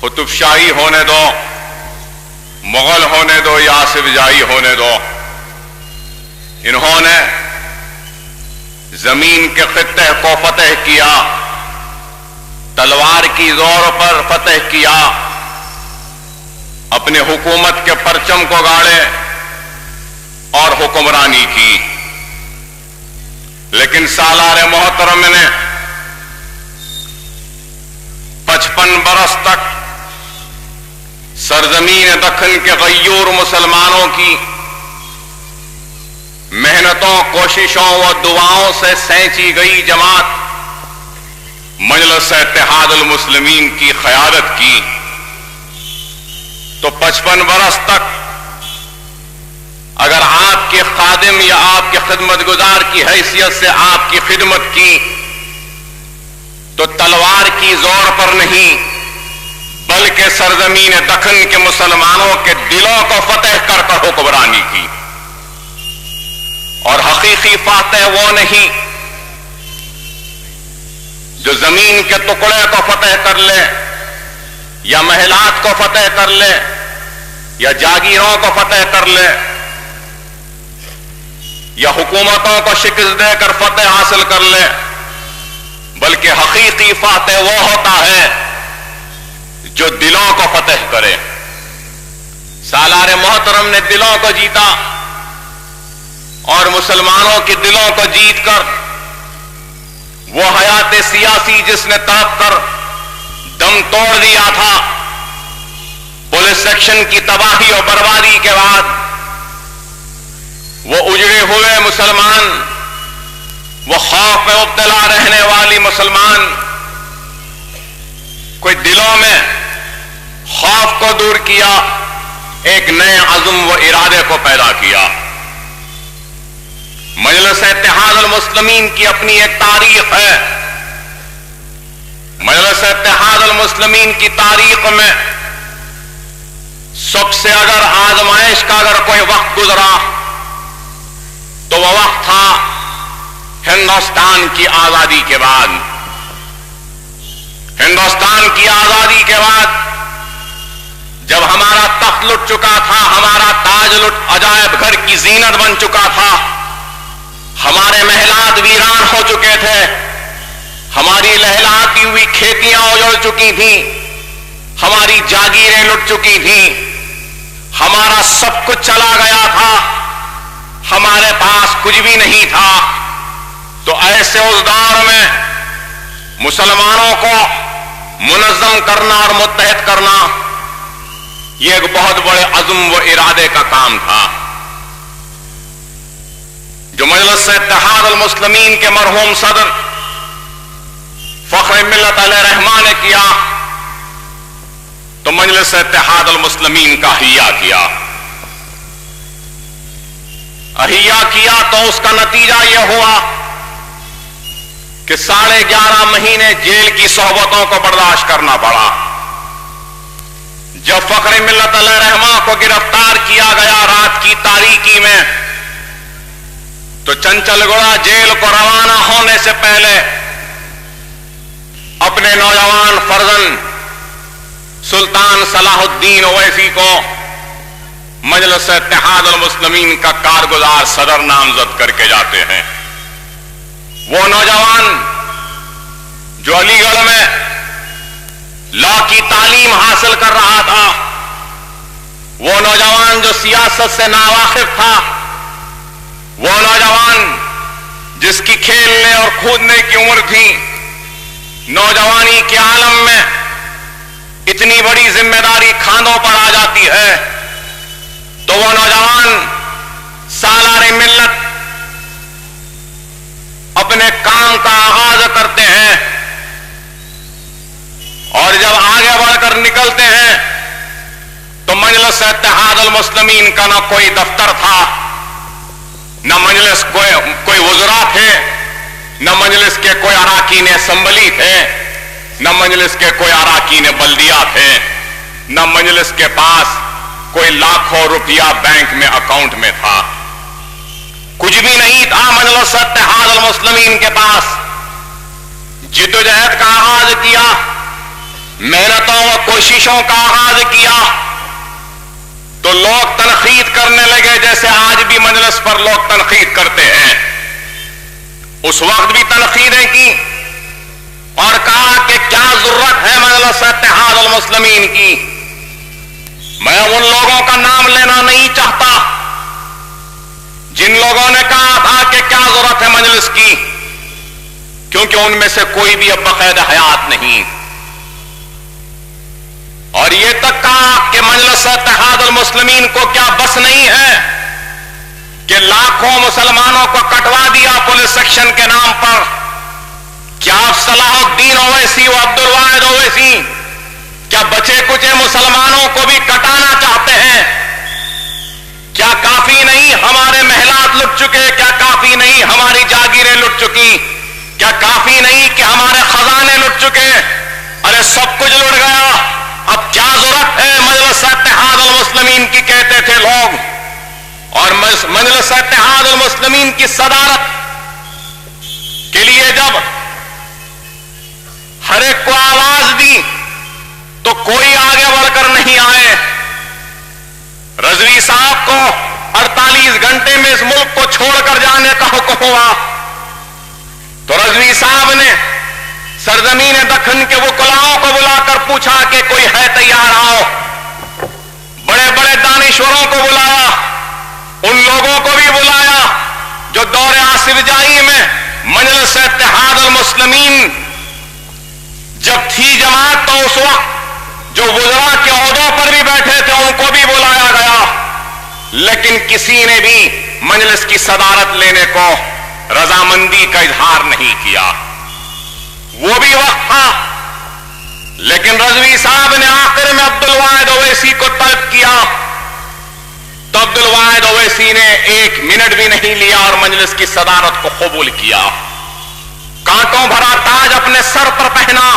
Speaker 2: قطب شاہی ہونے دو، مغل ہونے دو یا آصف جاہی ہونے دو، انہوں نے زمین کے خطے کو فتح کیا، تلوار کی زور پر فتح کیا، اپنے حکومت کے پرچم کو گاڑے اور حکمرانی کی۔ لیکن سالار محترم نے 55 برس تک سرزمین دکن کے غیور مسلمانوں کی محنتوں، کوششوں و دعاؤں سے سینچی گئی جماعت مجلس اتحاد المسلمین کی قیادت کی، تو 55 برس تک اگر آپ کے خادم یا آپ کے خدمت گزار کی حیثیت سے آپ کی خدمت کی تو تلوار کی زور پر نہیں بلکہ سرزمین دکن کے مسلمانوں کے دلوں کو فتح کر کر حکمرانی کی۔ اور حقیقی فاتح وہ نہیں جو زمین کے ٹکڑے کو فتح کر لے یا محلات کو فتح کر لے یا جاگیروں کو فتح کر لے یا حکومتوں کو شکست دے کر فتح حاصل کر لے، بلکہ حقیقی فاتح وہ ہوتا ہے جو دلوں کو فتح کرے۔ سالار محترم نے دلوں کو جیتا اور مسلمانوں کے دلوں کو جیت کر وہ حیات سیاسی جس نے تڑپ کر دم توڑ دیا تھا پولیس سیکشن کی تباہی اور بربادی کے بعد، وہ اجڑے ہوئے مسلمان، وہ خوف میں مبتلا رہنے والی مسلمان، کوئی دلوں میں خوف کو دور کیا، ایک نئے عزم و ارادے کو پیدا کیا۔ مجلس اتحاد المسلمین کی اپنی ایک تاریخ ہے۔ مجلس اتحاد المسلمین کی تاریخ میں سب سے اگر آزمائش کا اگر کوئی وقت گزرا تو وہ وقت تھا ہندوستان کی آزادی کے بعد۔ ہندوستان کی آزادی کے بعد جب ہمارا تخت لٹ چکا تھا، ہمارا تاج لٹ عجائب گھر کی زینت بن چکا تھا، ہمارے محلات ویران ہو چکے تھے، ہماری لہلاتی ہوئی کھیتیاں اجڑ چکی تھیں، ہماری جاگیریں لٹ چکی تھیں، ہمارا سب کچھ چلا گیا تھا، ہمارے پاس کچھ بھی نہیں تھا، تو ایسے اس دور میں مسلمانوں کو منظم کرنا اور متحد کرنا یہ ایک بہت بڑے عزم و ارادے کا کام تھا، جو مجلس اتحاد المسلمین کے مرحوم صدر فخر ملت علیہ رحمٰن نے کیا تو مجلس اتحاد المسلمین کا احیا کیا تو اس کا نتیجہ یہ ہوا کہ 11.5 مہینے جیل کی صحبتوں کو برداشت کرنا پڑا۔ جب فخر ملت علیہ رحمٰ کو گرفتار کیا گیا رات کی تاریکی میں تو چنچل گڑا جیل کو روانہ ہونے سے پہلے اپنے نوجوان فرزند سلطان صلاح الدین اویسی کو مجلس اتحاد المسلمین کا کارگزار صدر نامزد کر کے جاتے ہیں۔ وہ نوجوان جو علی گڑھ میں لا کی تعلیم حاصل کر رہا تھا، وہ نوجوان جو سیاست سے ناواقف تھا، وہ نوجوان جس کی کھیلنے اور کودنے کی عمر تھی، نوجوانی کے عالم میں اتنی بڑی ذمہ داری کھانوں پر آ جاتی ہے تو وہ نوجوان سالار ملت اپنے کام کا آغاز کرتے ہیں اور جب آگے بڑھ کر نکلتے ہیں تو مجلس اتحاد المسلمین کا نہ کوئی دفتر تھا،
Speaker 4: نہ مجلس کوئی وزراء تھے، نہ مجلس کے کوئی اراکین اسمبلی تھے، نہ مجلس کے کوئی اراکین بلدیہ تھے، نہ مجلس کے پاس کوئی لاکھوں روپیہ بینک میں اکاؤنٹ میں تھا، کچھ بھی نہیں تھا مجلس اتحاد المسلمین کے پاس۔ جدوجہد کا آغاز کیا، محنتوں و کوششوں کا آغاز کیا تو لوگ تنقید کرنے لگے جیسے آج بھی مجلس پر لوگ تنقید کرتے ہیں۔ اس وقت بھی تنقیدیں کی اور کہا کہ کیا ضرورت ہے مجلس اتحاد المسلمین کی۔ میں ان لوگوں کا نام لینا نہیں چاہتا جن لوگوں نے کہا تھا کہ کیا ضرورت ہے مجلس کی، کیونکہ ان میں سے کوئی بھی اب بقید حیات نہیں، اور یہ تک کہا کہ مجلس اتحاد المسلمین کو کیا بس نہیں ہے کہ لاکھوں مسلمانوں کو کٹوا دیا پولیس سیکشن کے نام پر؟ کیا آپ صلاح الدین اویسی و عبد الواحد اویسی کیا بچے کچے مسلمانوں کو بھی کٹانا چاہتے ہیں؟ کیا کافی نہیں ہمارے محلات لٹ چکے؟ کیا کافی نہیں ہماری جاگیریں لٹ چکی؟ کیا کافی نہیں کہ ہمارے خزانے لٹ چکے؟ ارے سب کچھ لٹ گیا، اب کیا ضرورت ہے مجلس اتحاد المسلمین کی، کہتے تھے لوگ۔ اور مجلس اتحاد المسلمین کی صدارت کے لیے جب ہر ایک کو آواز دی تو کوئی آگے بڑھ کر نہیں آئے۔ رضوی صاحب کو 48 گھنٹے میں اس ملک کو چھوڑ کر جانے کا حکم ہوا تو رضوی صاحب نے سرزمین دکن کے وکلاؤں کو بلا کر پوچھا کہ کوئی ہے تیار؟ آؤ۔ بڑے بڑے دانشوروں کو بلایا، ان لوگوں کو بھی بلایا جو دور آصف جائی میں مجلس اتحاد المسلمین جب تھی جماعت تو اس وقت جو وزراء کے عہدوں پر بھی بیٹھے تھے ان کو بھی بلایا گیا، لیکن کسی نے بھی مجلس کی صدارت لینے کو رضامندی کا اظہار نہیں کیا۔ وہ بھی وقت تھا، لیکن رضوی صاحب نے آخر میں عبد الواحد اویسی کو طلب کیا تو عبد الواحد اویسی نے 1 منٹ بھی نہیں لیا اور مجلس کی صدارت کو قبول کیا، کانٹوں بھرا تاج اپنے سر پر پہنا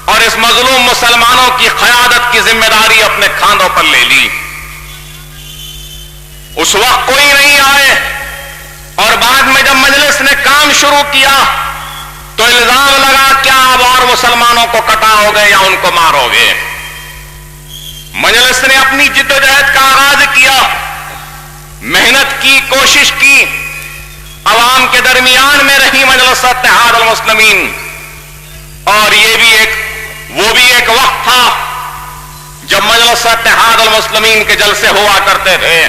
Speaker 4: اور اس مظلوم مسلمانوں کی قیادت کی ذمہ داری اپنے کاندھوں پر لے لی۔ اس وقت کوئی نہیں آئے اور بعد میں جب مجلس نے کام شروع کیا تو الزام لگا کیا آپ اور مسلمانوں کو کٹاؤ گے یا ان کو مارو گے؟ مجلس نے اپنی جدوجہد کا آغاز کیا، محنت کی، کوشش کی، عوام کے درمیان میں رہی مجلس اتحاد المسلمین۔ اور وہ بھی ایک وقت تھا جب مجلس اتحاد المسلمین کے جلسے ہوا کرتے تھے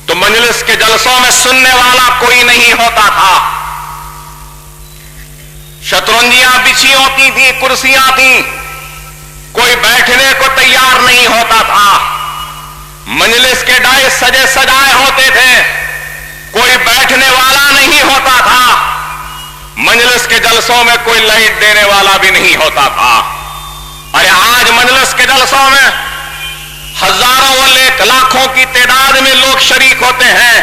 Speaker 4: تو مجلس کے جلسوں میں سننے والا کوئی نہیں ہوتا تھا، شطرنجیاں بچھی ہوتی تھیں، کرسیاں تھیں، کوئی بیٹھنے کو تیار نہیں ہوتا تھا، مجلس کے ڈائس سجے سجائے ہوتے تھے، کوئی بیٹھنے والا نہیں ہوتا تھا، مجلس کے جلسوں میں کوئی لائٹ دینے والا بھی نہیں ہوتا تھا۔ ارے آج مجلس کے جلسوں میں ہزاروں و لاکھوں کی تعداد میں لوگ شریک ہوتے ہیں،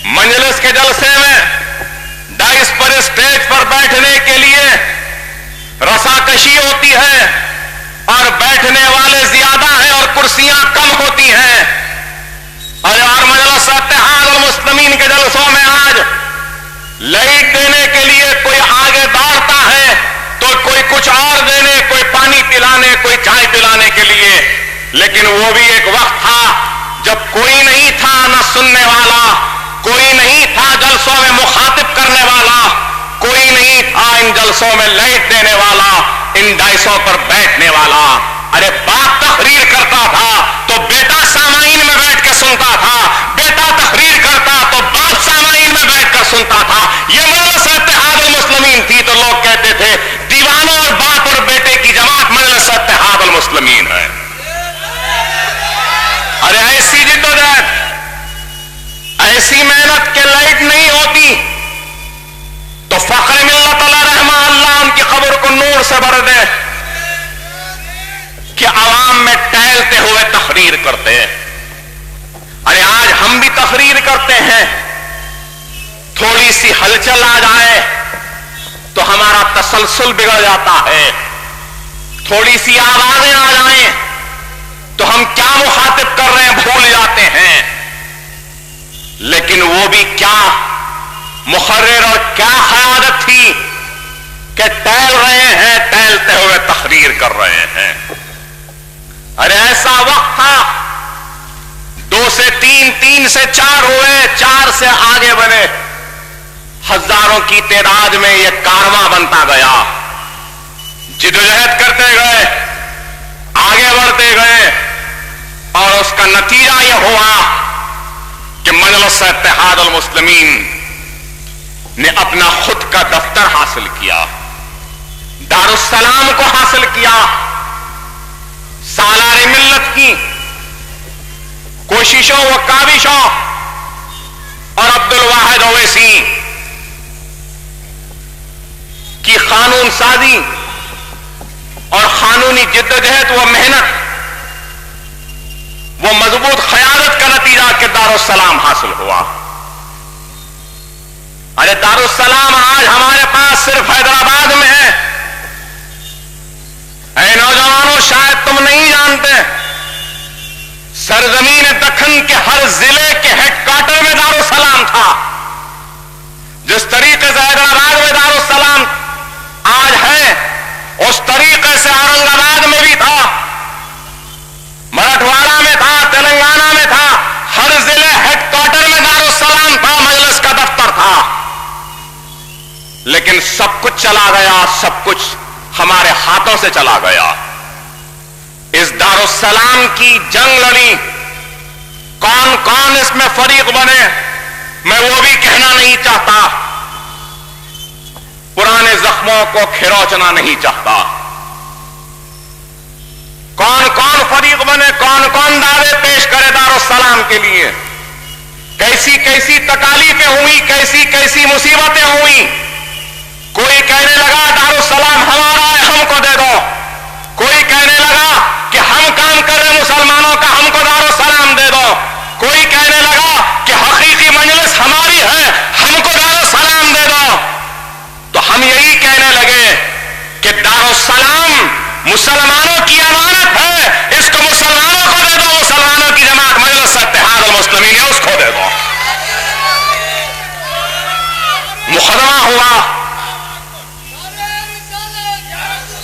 Speaker 4: مجلس کے جلسے میں ڈائس پر اسٹیج پر بیٹھنے کے لیے رساکشی ہوتی ہے اور بیٹھنے والے زیادہ ہیں اور کرسیاں کم ہوتی ہیں۔ اور مجلس اتحاد المسلمین کے جلسوں میں آج لائٹ دینے کے لیے کوئی آگے دوڑتا ہے تو کوئی کچھ اور دینے، کوئی پانی پلانے، کوئی چائے پلانے کے لیے، لیکن وہ بھی ایک وقت تھا جب کوئی نہیں تھا نہ سننے والا، کوئی نہیں تھا جلسوں میں مخاطب کرنے والا، کوئی نہیں تھا ان جلسوں میں لائٹ دینے والا، ان ڈائسوں پر بیٹھنے والا۔ ارے باپ تقریر کرتا تھا تو بیٹا سامعین میں بیٹھ کے سنتا تھا، بیٹا تقریر کرتا تو باپ سامعین میں بیٹھ کر سنتا تھا۔ یہ مجلس اتحاد المسلمین تھی تو لوگ کہتے تھے دیوانوں اور باپ اور بیٹے کی جماعت مجلس اتحاد المسلمین ہے۔ ارے ایسی جدوجہد، ایسی محنت کے لائٹ نہیں ہوتی تو فخر ملت علیہ رحمہ اللہ ان کی قبر کو نور سے بھر دے کہ عوام میں ٹہلتے ہوئے تقریر کرتے ہیں۔ ارے آج ہم بھی تقریر کرتے ہیں، تھوڑی سی ہلچل آ جائے تو ہمارا تسلسل بگڑ جاتا ہے، تھوڑی سی آوازیں آ جائیں تو ہم کیا مخاطب کر رہے ہیں بھول جاتے ہیں۔ لیکن وہ بھی کیا مقرر اور کیا قیادت تھی کہ ٹہل رہے ہیں، ٹہلتے ہوئے تقریر کر رہے ہیں۔ ارے ایسا وقت تھا 2 سے 3، 3 سے 4 ہوئے، 4 سے آگے بڑھے، ہزاروں کی تعداد میں یہ کارواں بنتا گیا، جدوجہد کرتے گئے، آگے بڑھتے گئے، اور اس کا نتیجہ یہ ہوا کہ مجلس اتحاد المسلمین نے اپنا خود کا دفتر حاصل کیا، دارالسلام کو حاصل کیا۔ سالار ملت کی کوششوں و کاوشوں اور عبدالواحد اویسی کی قانون سازی اور قانونی جدوجہد و محنت، وہ مضبوط قیادت کا نتیجہ کہ دارالسلام حاصل ہوا۔ ارے دارالسلام آج ہمارے پاس صرف حیدرآباد میں ہے۔ اے نوجوانوں، شاید تم نہیں جانتے، سرزمین دکن کے ہر ضلع کے ہیڈ کوارٹر میں دارالسلام تھا۔ جس طریقے سے حیدرآباد میں دارالسلام آج ہے، اس طریقے سے اورنگ آباد میں بھی تھا، مراٹھواڑہ میں تھا، تلنگانہ میں تھا، ہر ضلع ہیڈ کوارٹر میں دارالسلام تھا، مجلس کا دفتر تھا۔ لیکن سب کچھ چلا گیا، سب کچھ ہمارے ہاتھوں سے چلا گیا۔ اس دارالسلام کی جنگ لڑی، کون کون اس میں فریق بنے میں وہ بھی کہنا نہیں چاہتا، پرانے زخموں کو کھروچنا نہیں چاہتا۔ کون کون فریق بنے، کون کون دعوے پیش کرے دارالسلام کے لیے، کیسی کیسی تکالیفیں ہوئی، کیسی کیسی مصیبتیں ہوئی۔ کوئی کہنے لگا دارالسلام ہمارا ہے، ہم کو دے دو۔ کوئی کہنے لگا کہ ہم کام کر رہے مسلمانوں کا، ہم کو دارالسلام دے دو۔ کوئی کہنے لگا کہ حقیقی مجلس ہماری ہے، ہم کو دارالسلام دے دو۔ تو ہم یہی کہنے لگے کہ دارالسلام مسلمانوں کی امانت ہے، اس کو مسلمانوں کو دے دو، مسلمانوں کی جماعت مجلس اتحاد المسلمین ہے، اس کو دے دو۔ مقدمہ ہوا،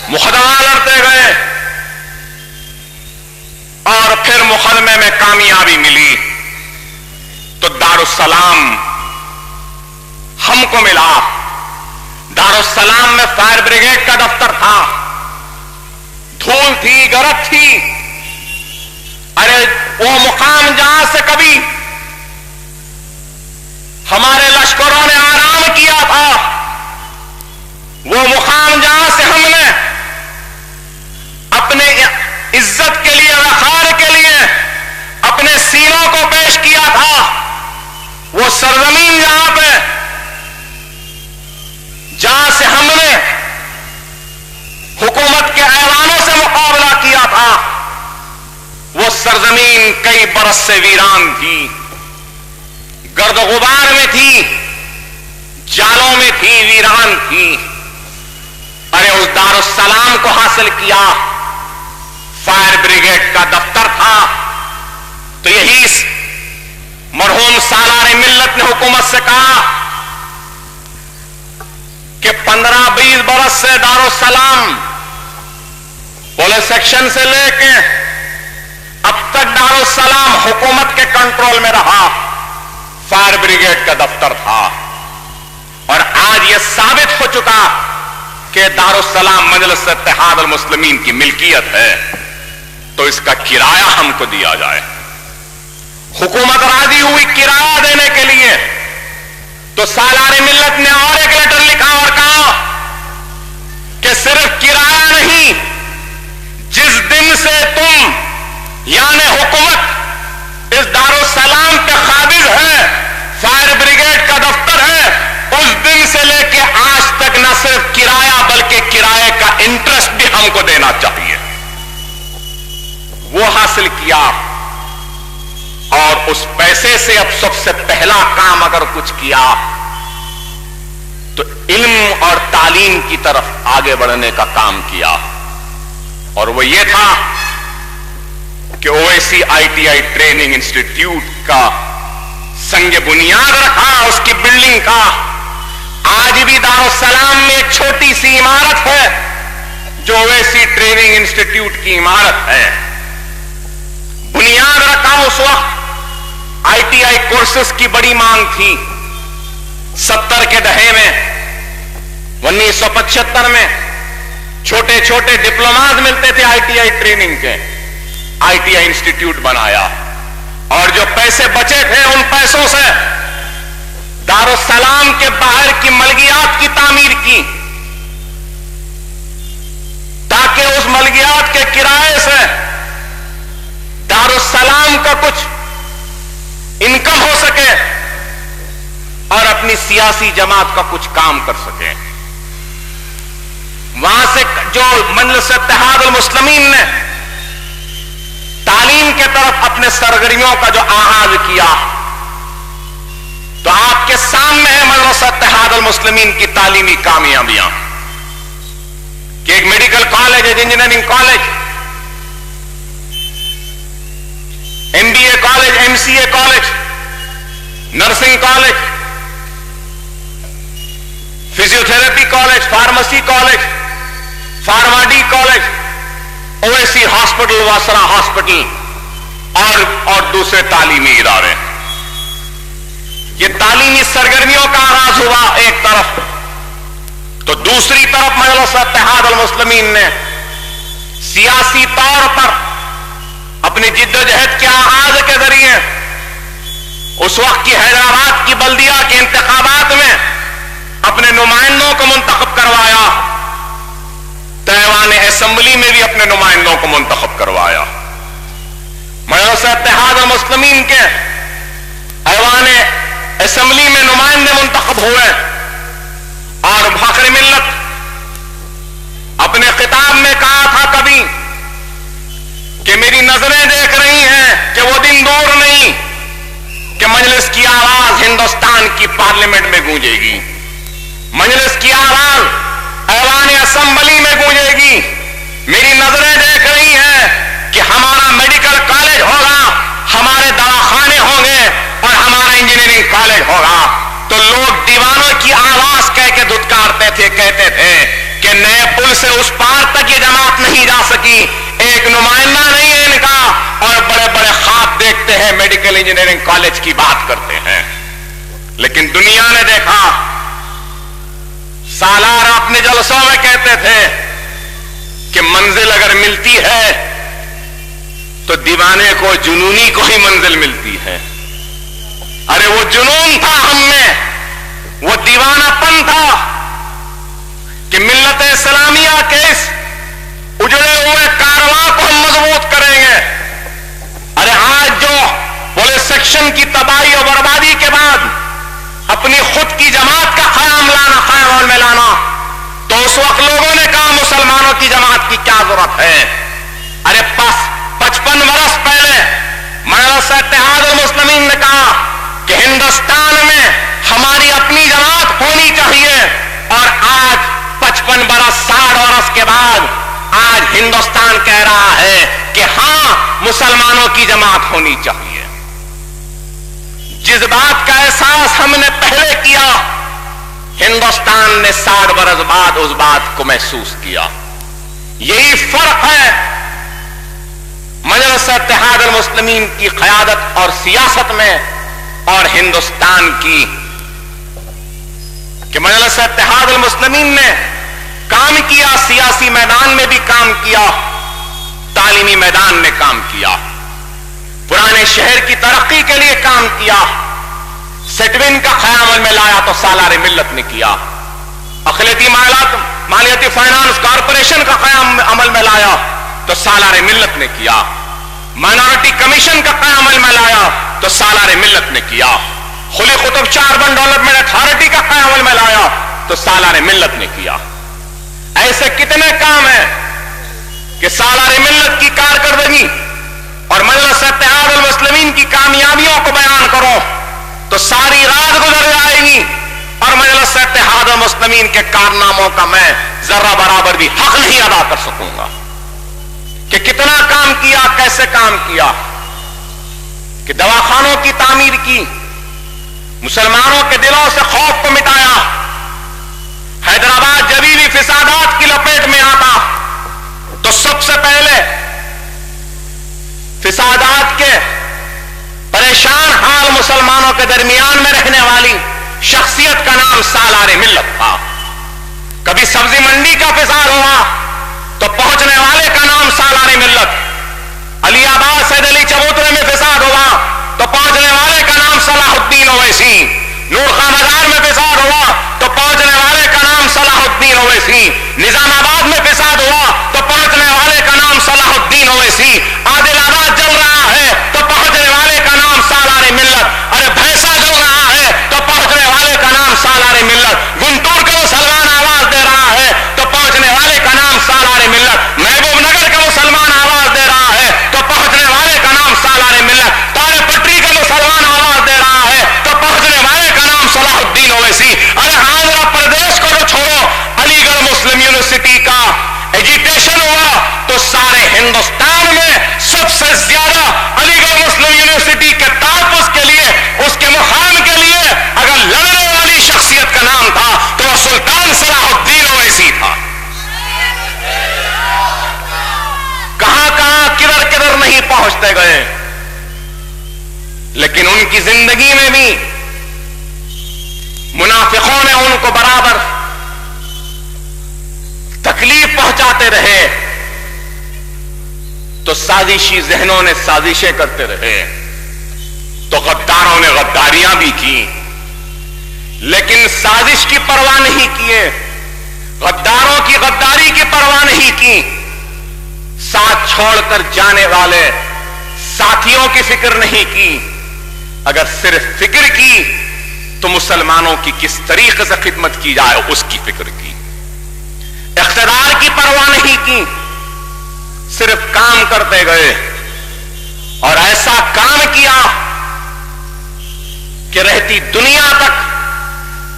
Speaker 4: مقدمہ لڑتے گئے، اور پھر مقدمے میں کامیابی ملی تو دارالسلام ہم کو ملا۔ دارالسلام میں فائر بریگیڈ کا دفتر تھا، دھول تھی، گرد تھی۔ ارے وہ مقام جہاں سے کبھی ہمارے لشکروں نے آرام کیا تھا، وہ مقام جہاں سے ہم نے اپنے عزت کے لیے، وقار کے لیے اپنے سینوں کو پیش کیا تھا، وہ سرزمین جہاں سے ہم نے حکومت کے ایوانوں سے مقابلہ کیا تھا، وہ سرزمین کئی برس سے ویران تھی، گرد و غبار میں تھی، جالوں میں تھی، ویران تھی۔ ارے اس دارالسلام کو حاصل کیا، فائر بریگیڈ کا دفتر تھا، تو یہی مرحوم سالار ملت نے حکومت سے کہا کہ 15-20 برس سے دارالسلام پولیس سیکشن سے لے کے اب تک دارالسلام حکومت کے کنٹرول میں رہا، فائر بریگیڈ کا دفتر تھا، اور آج یہ ثابت ہو چکا کہ دارالسلام مجلس اتحاد المسلمین کی ملکیت ہے، تو اس کا کرایہ ہم کو دیا جائے۔ حکومت راضی ہوئی کرایہ دینے کے لیے، تو سالار ملت نے اور ایک لیٹر لکھا اور کہا کہ صرف کرایہ نہیں، جس دن سے تم یعنی حکومت اس دارالسلام پہ قابض ہے، فائر بریگیڈ کا دفتر ہے، اس دن سے لے کے آج تک نہ صرف کرایہ بلکہ کرائے کا انٹرسٹ بھی ہم کو دینا چاہیے۔ وہ حاصل کیا، اور اس پیسے سے اب سب سے پہلا کام اگر کچھ کیا تو علم اور تعلیم کی طرف آگے بڑھنے کا کام کیا، اور وہ یہ تھا کہ اویسی ITI ٹریننگ انسٹیٹیوٹ کا سنگ بنیاد رکھا، اس کی بلڈنگ کا۔ آج بھی دارالسلام میں ایک چھوٹی سی عمارت ہے جو اویسی ٹریننگ انسٹیٹیوٹ کی عمارت ہے۔ بنیاد رکھا اس وقت ITI کورسز کی بڑی مانگ تھی۔ 70 کے دہے میں، 1975 میں چھوٹے چھوٹے ڈپلوماز ملتے تھے ITI ٹریننگ کے، ITI انسٹیٹیوٹ بنایا، اور جو پیسے بچے تھے ان پیسوں سے دارالسلام کے باہر کی ملکیات کی تعمیر کی، تاکہ اس ملکیات کے کرائے سے دارالسلام کا کچھ انکم ہو سکے اور اپنی سیاسی جماعت کا کچھ کام کر سکے۔ وہاں سے جو مجلس اتحاد المسلمین نے تعلیم کے طرف اپنے سرگرمیوں کا جو آغاز کیا، تو آپ کے سامنے ہے مجلس اتحاد المسلمین کی تعلیمی کامیابیاں، کہ ایک میڈیکل کالج ہے، engineering college, MBA college, MCA college, nursing college, physiotherapy college, pharmacy college, Pharm D college, Owaisi hospital, واسرا ہاسپٹل، اور دوسرے تعلیمی ادارے۔ یہ تعلیمی سرگرمیوں کا آغاز ہوا ایک طرف، تو دوسری طرف مجلس اتحاد المسلمین نے سیاسی طور پر اپنی جد و جہد کے آغاز کے ذریعے اس وقت کی حیدرآباد کی بلدیہ کے انتخابات میں اپنے نمائندوں کو منتخب کروایا، ایوان اسمبلی میں بھی اپنے نمائندوں کو منتخب کروایا۔ مجلس اتحاد المسلمین کے ایوان اسمبلی میں نمائندے منتخب ہوئے، اور فخر ملت اپنے خطاب میں کہا تھا کبھی کہ میری نظریں دیکھ رہی ہیں کہ وہ دن دور نہیں کہ مجلس کی آواز ہندوستان کی پارلیمنٹ میں گونجے گی، مجلس کی آواز ایوان اسمبلی میں گونجے گی۔ میری نظریں دیکھ رہی ہیں کہ ہمارا میڈیکل کالج ہوگا، ہمارے دواخانے ہوں گے، اور ہمارا انجینئرنگ کالج ہوگا۔ تو لوگ دیوانوں کی آواز کہہ کے دھتکارتے تھے، کہتے تھے کہ نئے پل سے اس پار تک یہ جماعت نہیں جا سکی، ایک نمائندہ نہیں ہے ان کا، اور بڑے بڑے خواب دیکھتے ہیں، میڈیکل انجینئرنگ کالج کی بات کرتے ہیں۔ لیکن دنیا نے دیکھا، سالار اپنے جلسوں میں کہتے تھے کہ منزل اگر ملتی ہے تو دیوانے کو، جنونی کو ہی منزل ملتی ہے۔ ارے وہ جنون تھا ہم میں، وہ دیوانہ پن تھا کہ ملت اسلامیہ کے اس اجڑے ہوئے کارواں کو ہم مضبوط کریں گے۔ ارے آج جو پولیس سیکشن کی تباہی اور بربادی کے بعد اپنی خود کی جماعت کا قیام میں لانا، تو اس وقت لوگوں نے کہا مسلمانوں کی جماعت کی کیا ضرورت ہے؟ ارے 55 برس پہلے مجلس اتحاد المسلمین نے کہا کہ ہندوستان میں ہماری اپنی جماعت ہونی چاہیے، اور آج 55 برس 60 برس کے بعد آج ہندوستان کہہ رہا ہے کہ ہاں مسلمانوں کی جماعت ہونی چاہیے۔ جس بات کا احساس ہم نے پہلے کیا، ہندوستان نے 60 برس بعد اس بات کو محسوس کیا۔ یہی فرق ہے مجلس اتحاد المسلمین کی قیادت اور سیاست میں اور ہندوستان کی، کہ مجلس اتحاد المسلمین نے کام کیا، سیاسی میدان میں بھی کام کیا، تعلیمی میدان میں کام کیا، پرانے شہر کی ترقی کے لیے کام کیا، سیٹوین کا قیام میں لایا تو سالار ملت نے کیا، اقلیتی مالیاتی فائنانس کارپوریشن کا قیام عمل میں لایا تو سالار ملت نے کیا، مائنورٹی کمیشن کا قیام عمل میں لایا تو سالار ملت نے کیا، خلی Qutb Shah urban development authority کا قیام عمل میں لایا تو سالار ملت نے کیا۔ ایسے کتنے کام ہیں کہ سالار ملت کی کارکردگی اور مجلس اتحاد المسلمین کی کامیابیوں کو بیان کروں تو ساری رات گزر جائے گی اور مجلس اتحاد المسلمین کے کارناموں کا میں ذرہ برابر بھی حق نہیں ادا کر سکوں گا کہ کتنا کام کیا، کیسے کام کیا، کہ دواخانوں کی تعمیر کی، مسلمانوں کے دلوں سے خوف کو مٹایا۔ حیدرآباد جبھی بھی فسادات کی لپیٹ میں آتا تو سب سے پہلے فسادات کے پریشان حال مسلمانوں کے درمیان میں رہنے والی شخصیت کا نام سالار ملت تھا۔ کبھی سبزی منڈی کا فساد ہوا تو پہنچنے والے کا نام سالار ملت، علی آباد سید علی چبوترے میں فساد ہوا تو پہنچنے والے کا نام صلاح الدین اویسی، نور خان بازار میں فساد ہوا تو پہنچنے والے کا نام صلاح الدین اویسی، نظام آباد میں فساد ہوا تو پہنچنے والے کا نام صلاح الدین اویسی، عادل آباد جل رہا ہے تو پہنچنے والے کا نام سالار ملت، ارے بھینسا جل رہا ہے تو پہنچنے والے کا نام سالار ملت، گنٹور کا مسلمان آواز دے رہا ہے تو پہنچنے والے کا نام سالار ملت، محبوب نگر کا مسلمان آواز دے رہا ہے تو پہنچنے والے کا نام سالار ملت، تارے پٹری کا مسلمان آواز دے رہا ہے تو پہنچنے والے کا نام صلاح الدین اویسی۔ ارے آندھرا پردیش کو تو چھوڑو، علی گڑھ مسلم یونیورسٹی کا ایجیٹیشن ہوا تو سارے ہندوستان میں سب سے زیادہ علی گڑھ مسلم یونیورسٹی کے تحفظ کے لیے، اس کے مقام کے لیے اگر لڑنے والی شخصیت کا نام تھا تو وہ سلطان صلاح الدین اویسی تھا۔ کہاں کہاں کدھر کدھر نہیں پہنچتے گئے، لیکن ان کی زندگی میں بھی منافقوں نے ان کو برابر تکلیف پہنچاتے رہے تو سازشی ذہنوں نے سازشیں کرتے رہے، تو غداروں نے غداریاں بھی کی لیکن سازش کی پرواہ نہیں کیے، غداروں کی غداری کی پرواہ نہیں کی، ساتھ چھوڑ کر جانے والے ساتھیوں کی فکر نہیں کی، اگر صرف فکر کی تو مسلمانوں کی کس طریقے سے خدمت کی جائے اس کی فکر کی، اقتدار کی پرواہ نہیں کی، صرف کام کرتے گئے اور ایسا کام کیا کہ رہتی دنیا تک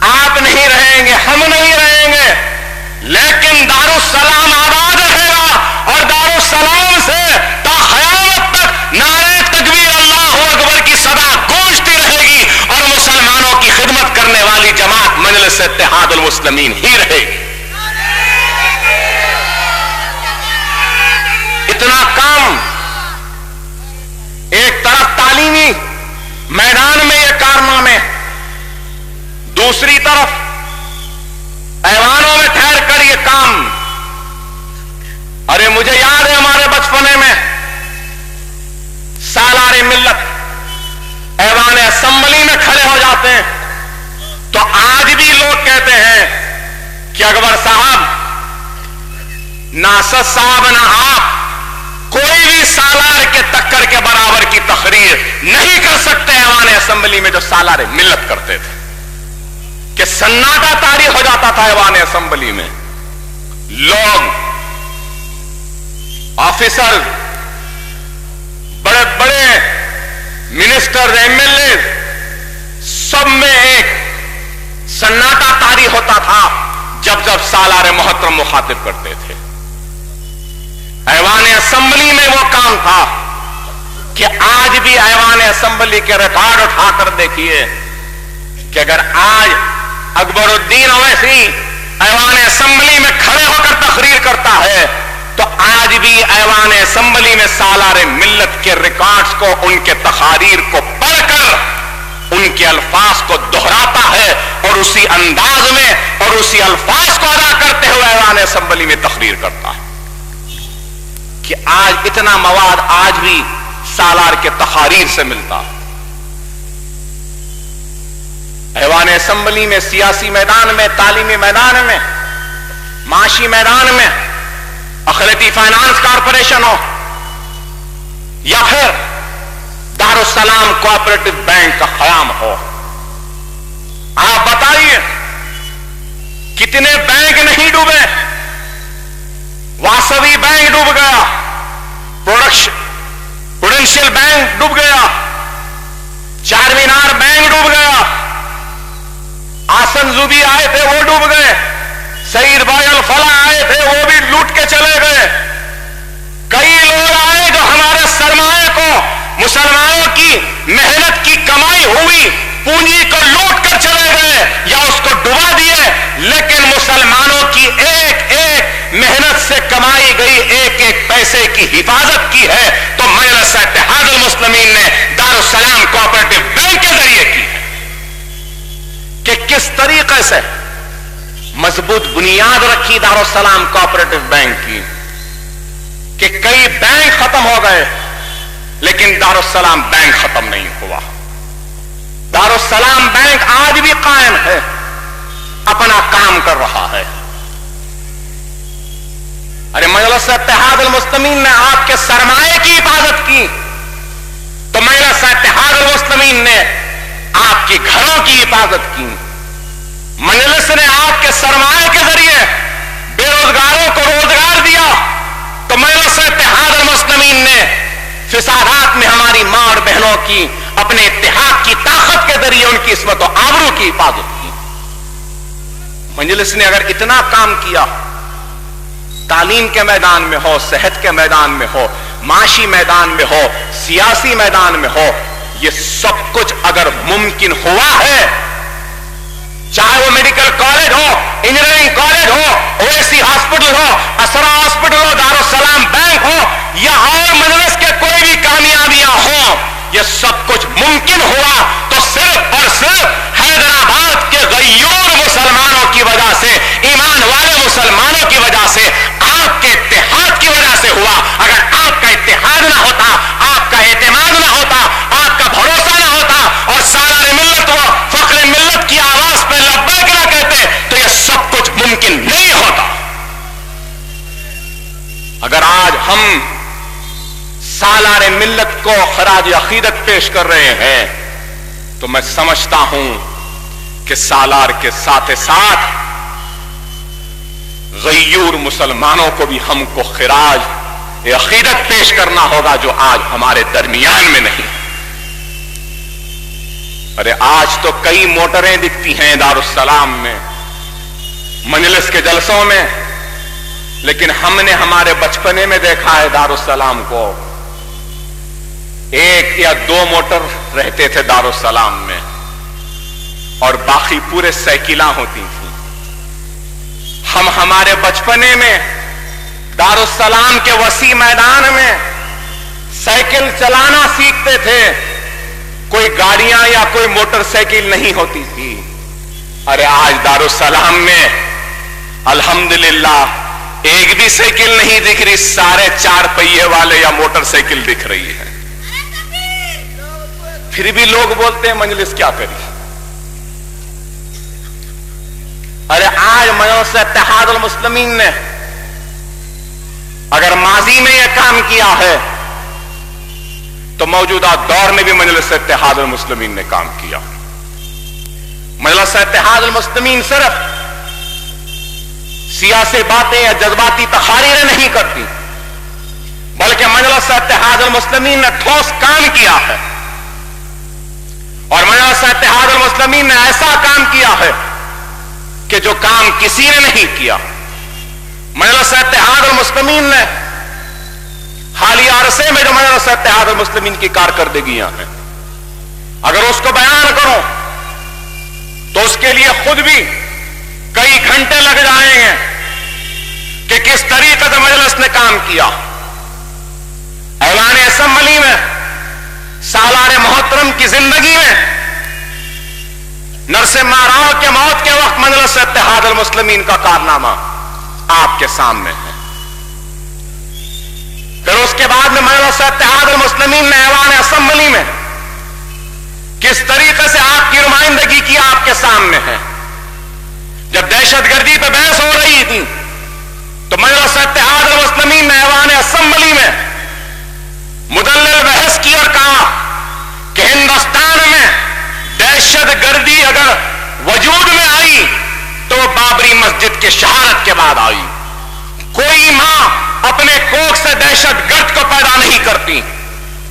Speaker 4: آپ نہیں رہیں گے، ہم نہیں رہیں گے، لیکن دارالسلام آباد رہے گا اور دارالسلام سے تا قیامت تک نعرہ تکبیر اللہ اکبر کی صدا گونجتی رہے گی اور مسلمانوں کی خدمت کرنے والی جماعت مجلس اتحاد المسلمین ہی رہے گی۔ اتنا کام، ایک طرف تعلیمی میدان میں یہ کارنامے، دوسری طرف ایوانوں میں ٹھہر کر یہ کام۔ ارے مجھے یاد ہے ہمارے بچپنے میں سالار ملت ایوان اسمبلی میں کھڑے ہو جاتے ہیں تو آج بھی لوگ کہتے ہیں کہ اکبر صاحب، ناصر صاحب نہ آپ کوئی بھی سالار کے ٹکر کے برابر کی تقریر نہیں کر سکتے ایوان اسمبلی میں جو سالار ملت کرتے تھے، کہ سناٹا طاری ہو جاتا تھا ایوان اسمبلی میں، لوگ، آفیسر، بڑے بڑے منسٹر، ایم ایل اے، سب میں ایک سناٹا طاری ہوتا تھا جب جب سالار محترم مخاطب کرتے تھے۔ ایوان اسمبلی میں وہ کام تھا کہ آج بھی ایوان اسمبلی کے ریکارڈ اٹھا کر دیکھیے کہ اگر آج اکبر الدین اویسی ایوان اسمبلی میں کھڑے ہو کر تقریر کرتا ہے تو آج بھی ایوان اسمبلی میں سالار ملت کے ریکارڈز کو، ان کے تقاریر کو پڑھ کر ان کے الفاظ کو دہراتا ہے اور اسی انداز میں اور اسی الفاظ کو ادا کرتے ہوئے ایوان اسمبلی میں تقریر کرتا ہے کہ آج اتنا مواد آج بھی سالار کے تقاریر سے ملتا ہے۔ ایوان اسمبلی میں سیاسی میدان میں، تعلیمی میدان میں، معاشی میدان میں، اقلیتی فائنانس کارپوریشن ہو یا پھر دارالسلام کوآپریٹو بینک کا قیام ہو، آپ بتائیے کتنے بینک نہیں ڈوبے؟ واسوی بینک ڈوب گیا، پروڈنشل پروڈینشل بینک ڈوب گیا, چار مینار بینک ڈوب گیا, آسن زوبی آئے تھے وہ ڈوب گئے, سعید بھائی الفلاح آئے تھے وہ بھی لوٹ کے چلے گئے. کئی لوگ آئے جو ہمارے سرمایہ کو, مسلمانوں کی محنت کی کمائی ہوئی پونجی کو لوٹ کر چلے گئے یا اس کو ڈبا دیے, لیکن مسلمانوں کی ایک ایک محنت سے کمائی گئی ایک ایک پیسے کی حفاظت کی ہے تو مجلس اتحاد المسلمین نے دارالسلام کوآپریٹو بینک کے ذریعے کی ہے. کہ کس طریقے سے مضبوط بنیاد رکھی دارالسلام کوآپریٹو بینک کی, کہ کئی بینک ختم ہو گئے لیکن دارالسلام بینک ختم نہیں ہوا. دارالسلام بینک آج بھی قائم ہے, اپنا کام کر رہا ہے. ارے مجلس اتحاد المسلمین نے آپ کے سرمایہ کی حفاظت کی تو مجلس اتحاد المسلمین نے آپ کے گھروں کی حفاظت کی. مجلس نے آپ کے سرمایہ کے ذریعے بے روزگاروں کو روزگار دیا تو مجلس اتحاد المسلمین نے فسادات میں ہماری ماں اور بہنوں کی اپنے اتحاد کی طاقت کے ذریعے ان کی عصمت و آبرو کی حفاظت کی. مجلس نے اگر اتنا کام کیا, تعلیم کے میدان میں ہو, صحت کے میدان میں ہو, معاشی میدان میں ہو, سیاسی میدان میں ہو, یہ سب کچھ اگر ممکن ہوا ہے, چاہے وہ میڈیکل کالج ہو, انجینئرنگ کالج ہو, اویسی ہاسپٹل ہو, اسرا ہاسپٹل ہو, دارالسلام بینک ہو یا اور مجلس کے کوئی بھی کامیابیاں ہوں, یہ سب کچھ ممکن ہوا تو صرف اور صرف حیدرآباد کے غیور مسلمانوں کی وجہ سے, ایمان والے مسلمانوں کی وجہ سے, آپ کے اتحاد کی وجہ سے ہوا. اگر آپ کا اتحاد نہ ہوتا, آپ کا اعتماد نہ ہوتا, آپ کا بھروسہ نہ ہوتا اور سالار ملت و فخر ملت کی آواز پہ لبیک نہ کہتے تو یہ سب کچھ ممکن نہیں ہوتا. اگر آج ہم سالار ملت کو خراج عقیدت پیش کر رہے ہیں تو میں سمجھتا ہوں کہ سالار کے ساتھ ساتھ غیور مسلمانوں کو بھی ہم کو خراج عقیدت پیش کرنا ہوگا جو آج ہمارے درمیان میں نہیں. ارے آج تو کئی موٹریں دکھتی ہیں دارالسلام میں, مجلس کے جلسوں میں, لیکن ہم نے ہمارے بچپنے میں دیکھا ہے دارالسلام کو ایک یا دو موٹر رہتے تھے دارالسلام میں اور باقی پورے سائیکلاں ہوتی تھیں. ہم ہمارے بچپنے میں دارالسلام کے وسیع میدان میں سائیکل چلانا سیکھتے تھے, کوئی گاڑیاں یا کوئی موٹر سائیکل نہیں ہوتی تھی. ارے آج دارالسلام میں الحمدللہ ایک بھی سائیکل نہیں دکھ رہی, سارے چار پہیے والے یا موٹر سائیکل دکھ رہی ہے. پھر بھی لوگ بولتے ہیں مجلس کیا کری. ارے آج مجلس اتحاد المسلمین نے اگر ماضی میں یہ کام کیا ہے تو موجودہ دور میں بھی مجلس اتحاد المسلمین نے کام کیا. مجلس اتحاد المسلمین صرف سیاسی باتیں یا جذباتی تقاریریں نہیں کرتی, بلکہ مجلس اتحاد المسلمین نے ٹھوس کام کیا ہے. اور مجلس اتحاد المسلمین نے ایسا کام کیا ہے کہ جو کام کسی نے نہیں کیا. مجلس اتحاد المسلمین نے حالیہ عرصے میں جو مجلس اتحاد المسلمین کی کارکردگیاں ہیں, اگر اس کو بیان کرو تو اس کے لیے خود بھی کئی گھنٹے لگ جائیں گے کہ کس طریقے سے مجلس نے کام کیا. اعلان اسمبلی میں سالار محترم کی زندگی میں نرسمہا راؤ کے موت کے وقت مجلس اتحاد المسلمین کا کارنامہ آپ کے سامنے ہے. پھر اس کے بعد میں مجلس اتحاد المسلمین نے اعلان اسمبلی میں کس طریقے سے آپ کی نمائندگی کی آپ کے سامنے ہے. جب دہشت گردی پہ بحث ہو رہی تھی تو مجلس اتحاد المسلمین نے اعلان اسمبلی میں مدلل بحث کی اور کہا کہ ہندوستان میں دہشت گردی اگر وجود میں آئی تو بابری مسجد کی شہادت کے بعد آئی. کوئی ماں اپنے کوکھ سے دہشت گرد کو پیدا نہیں کرتی,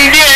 Speaker 4: MBA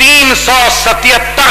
Speaker 4: 1377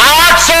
Speaker 4: 800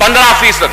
Speaker 4: 15%,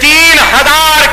Speaker 4: 3000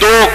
Speaker 4: 2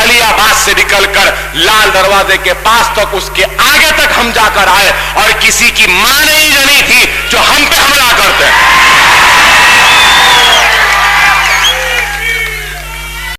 Speaker 4: علی آباد سے نکل کر لال دروازے کے پاس تک، اس کے آگے تک ہم جا کر آئے، اور کسی کی ماں نہیں جنی تھی جو ہم پہ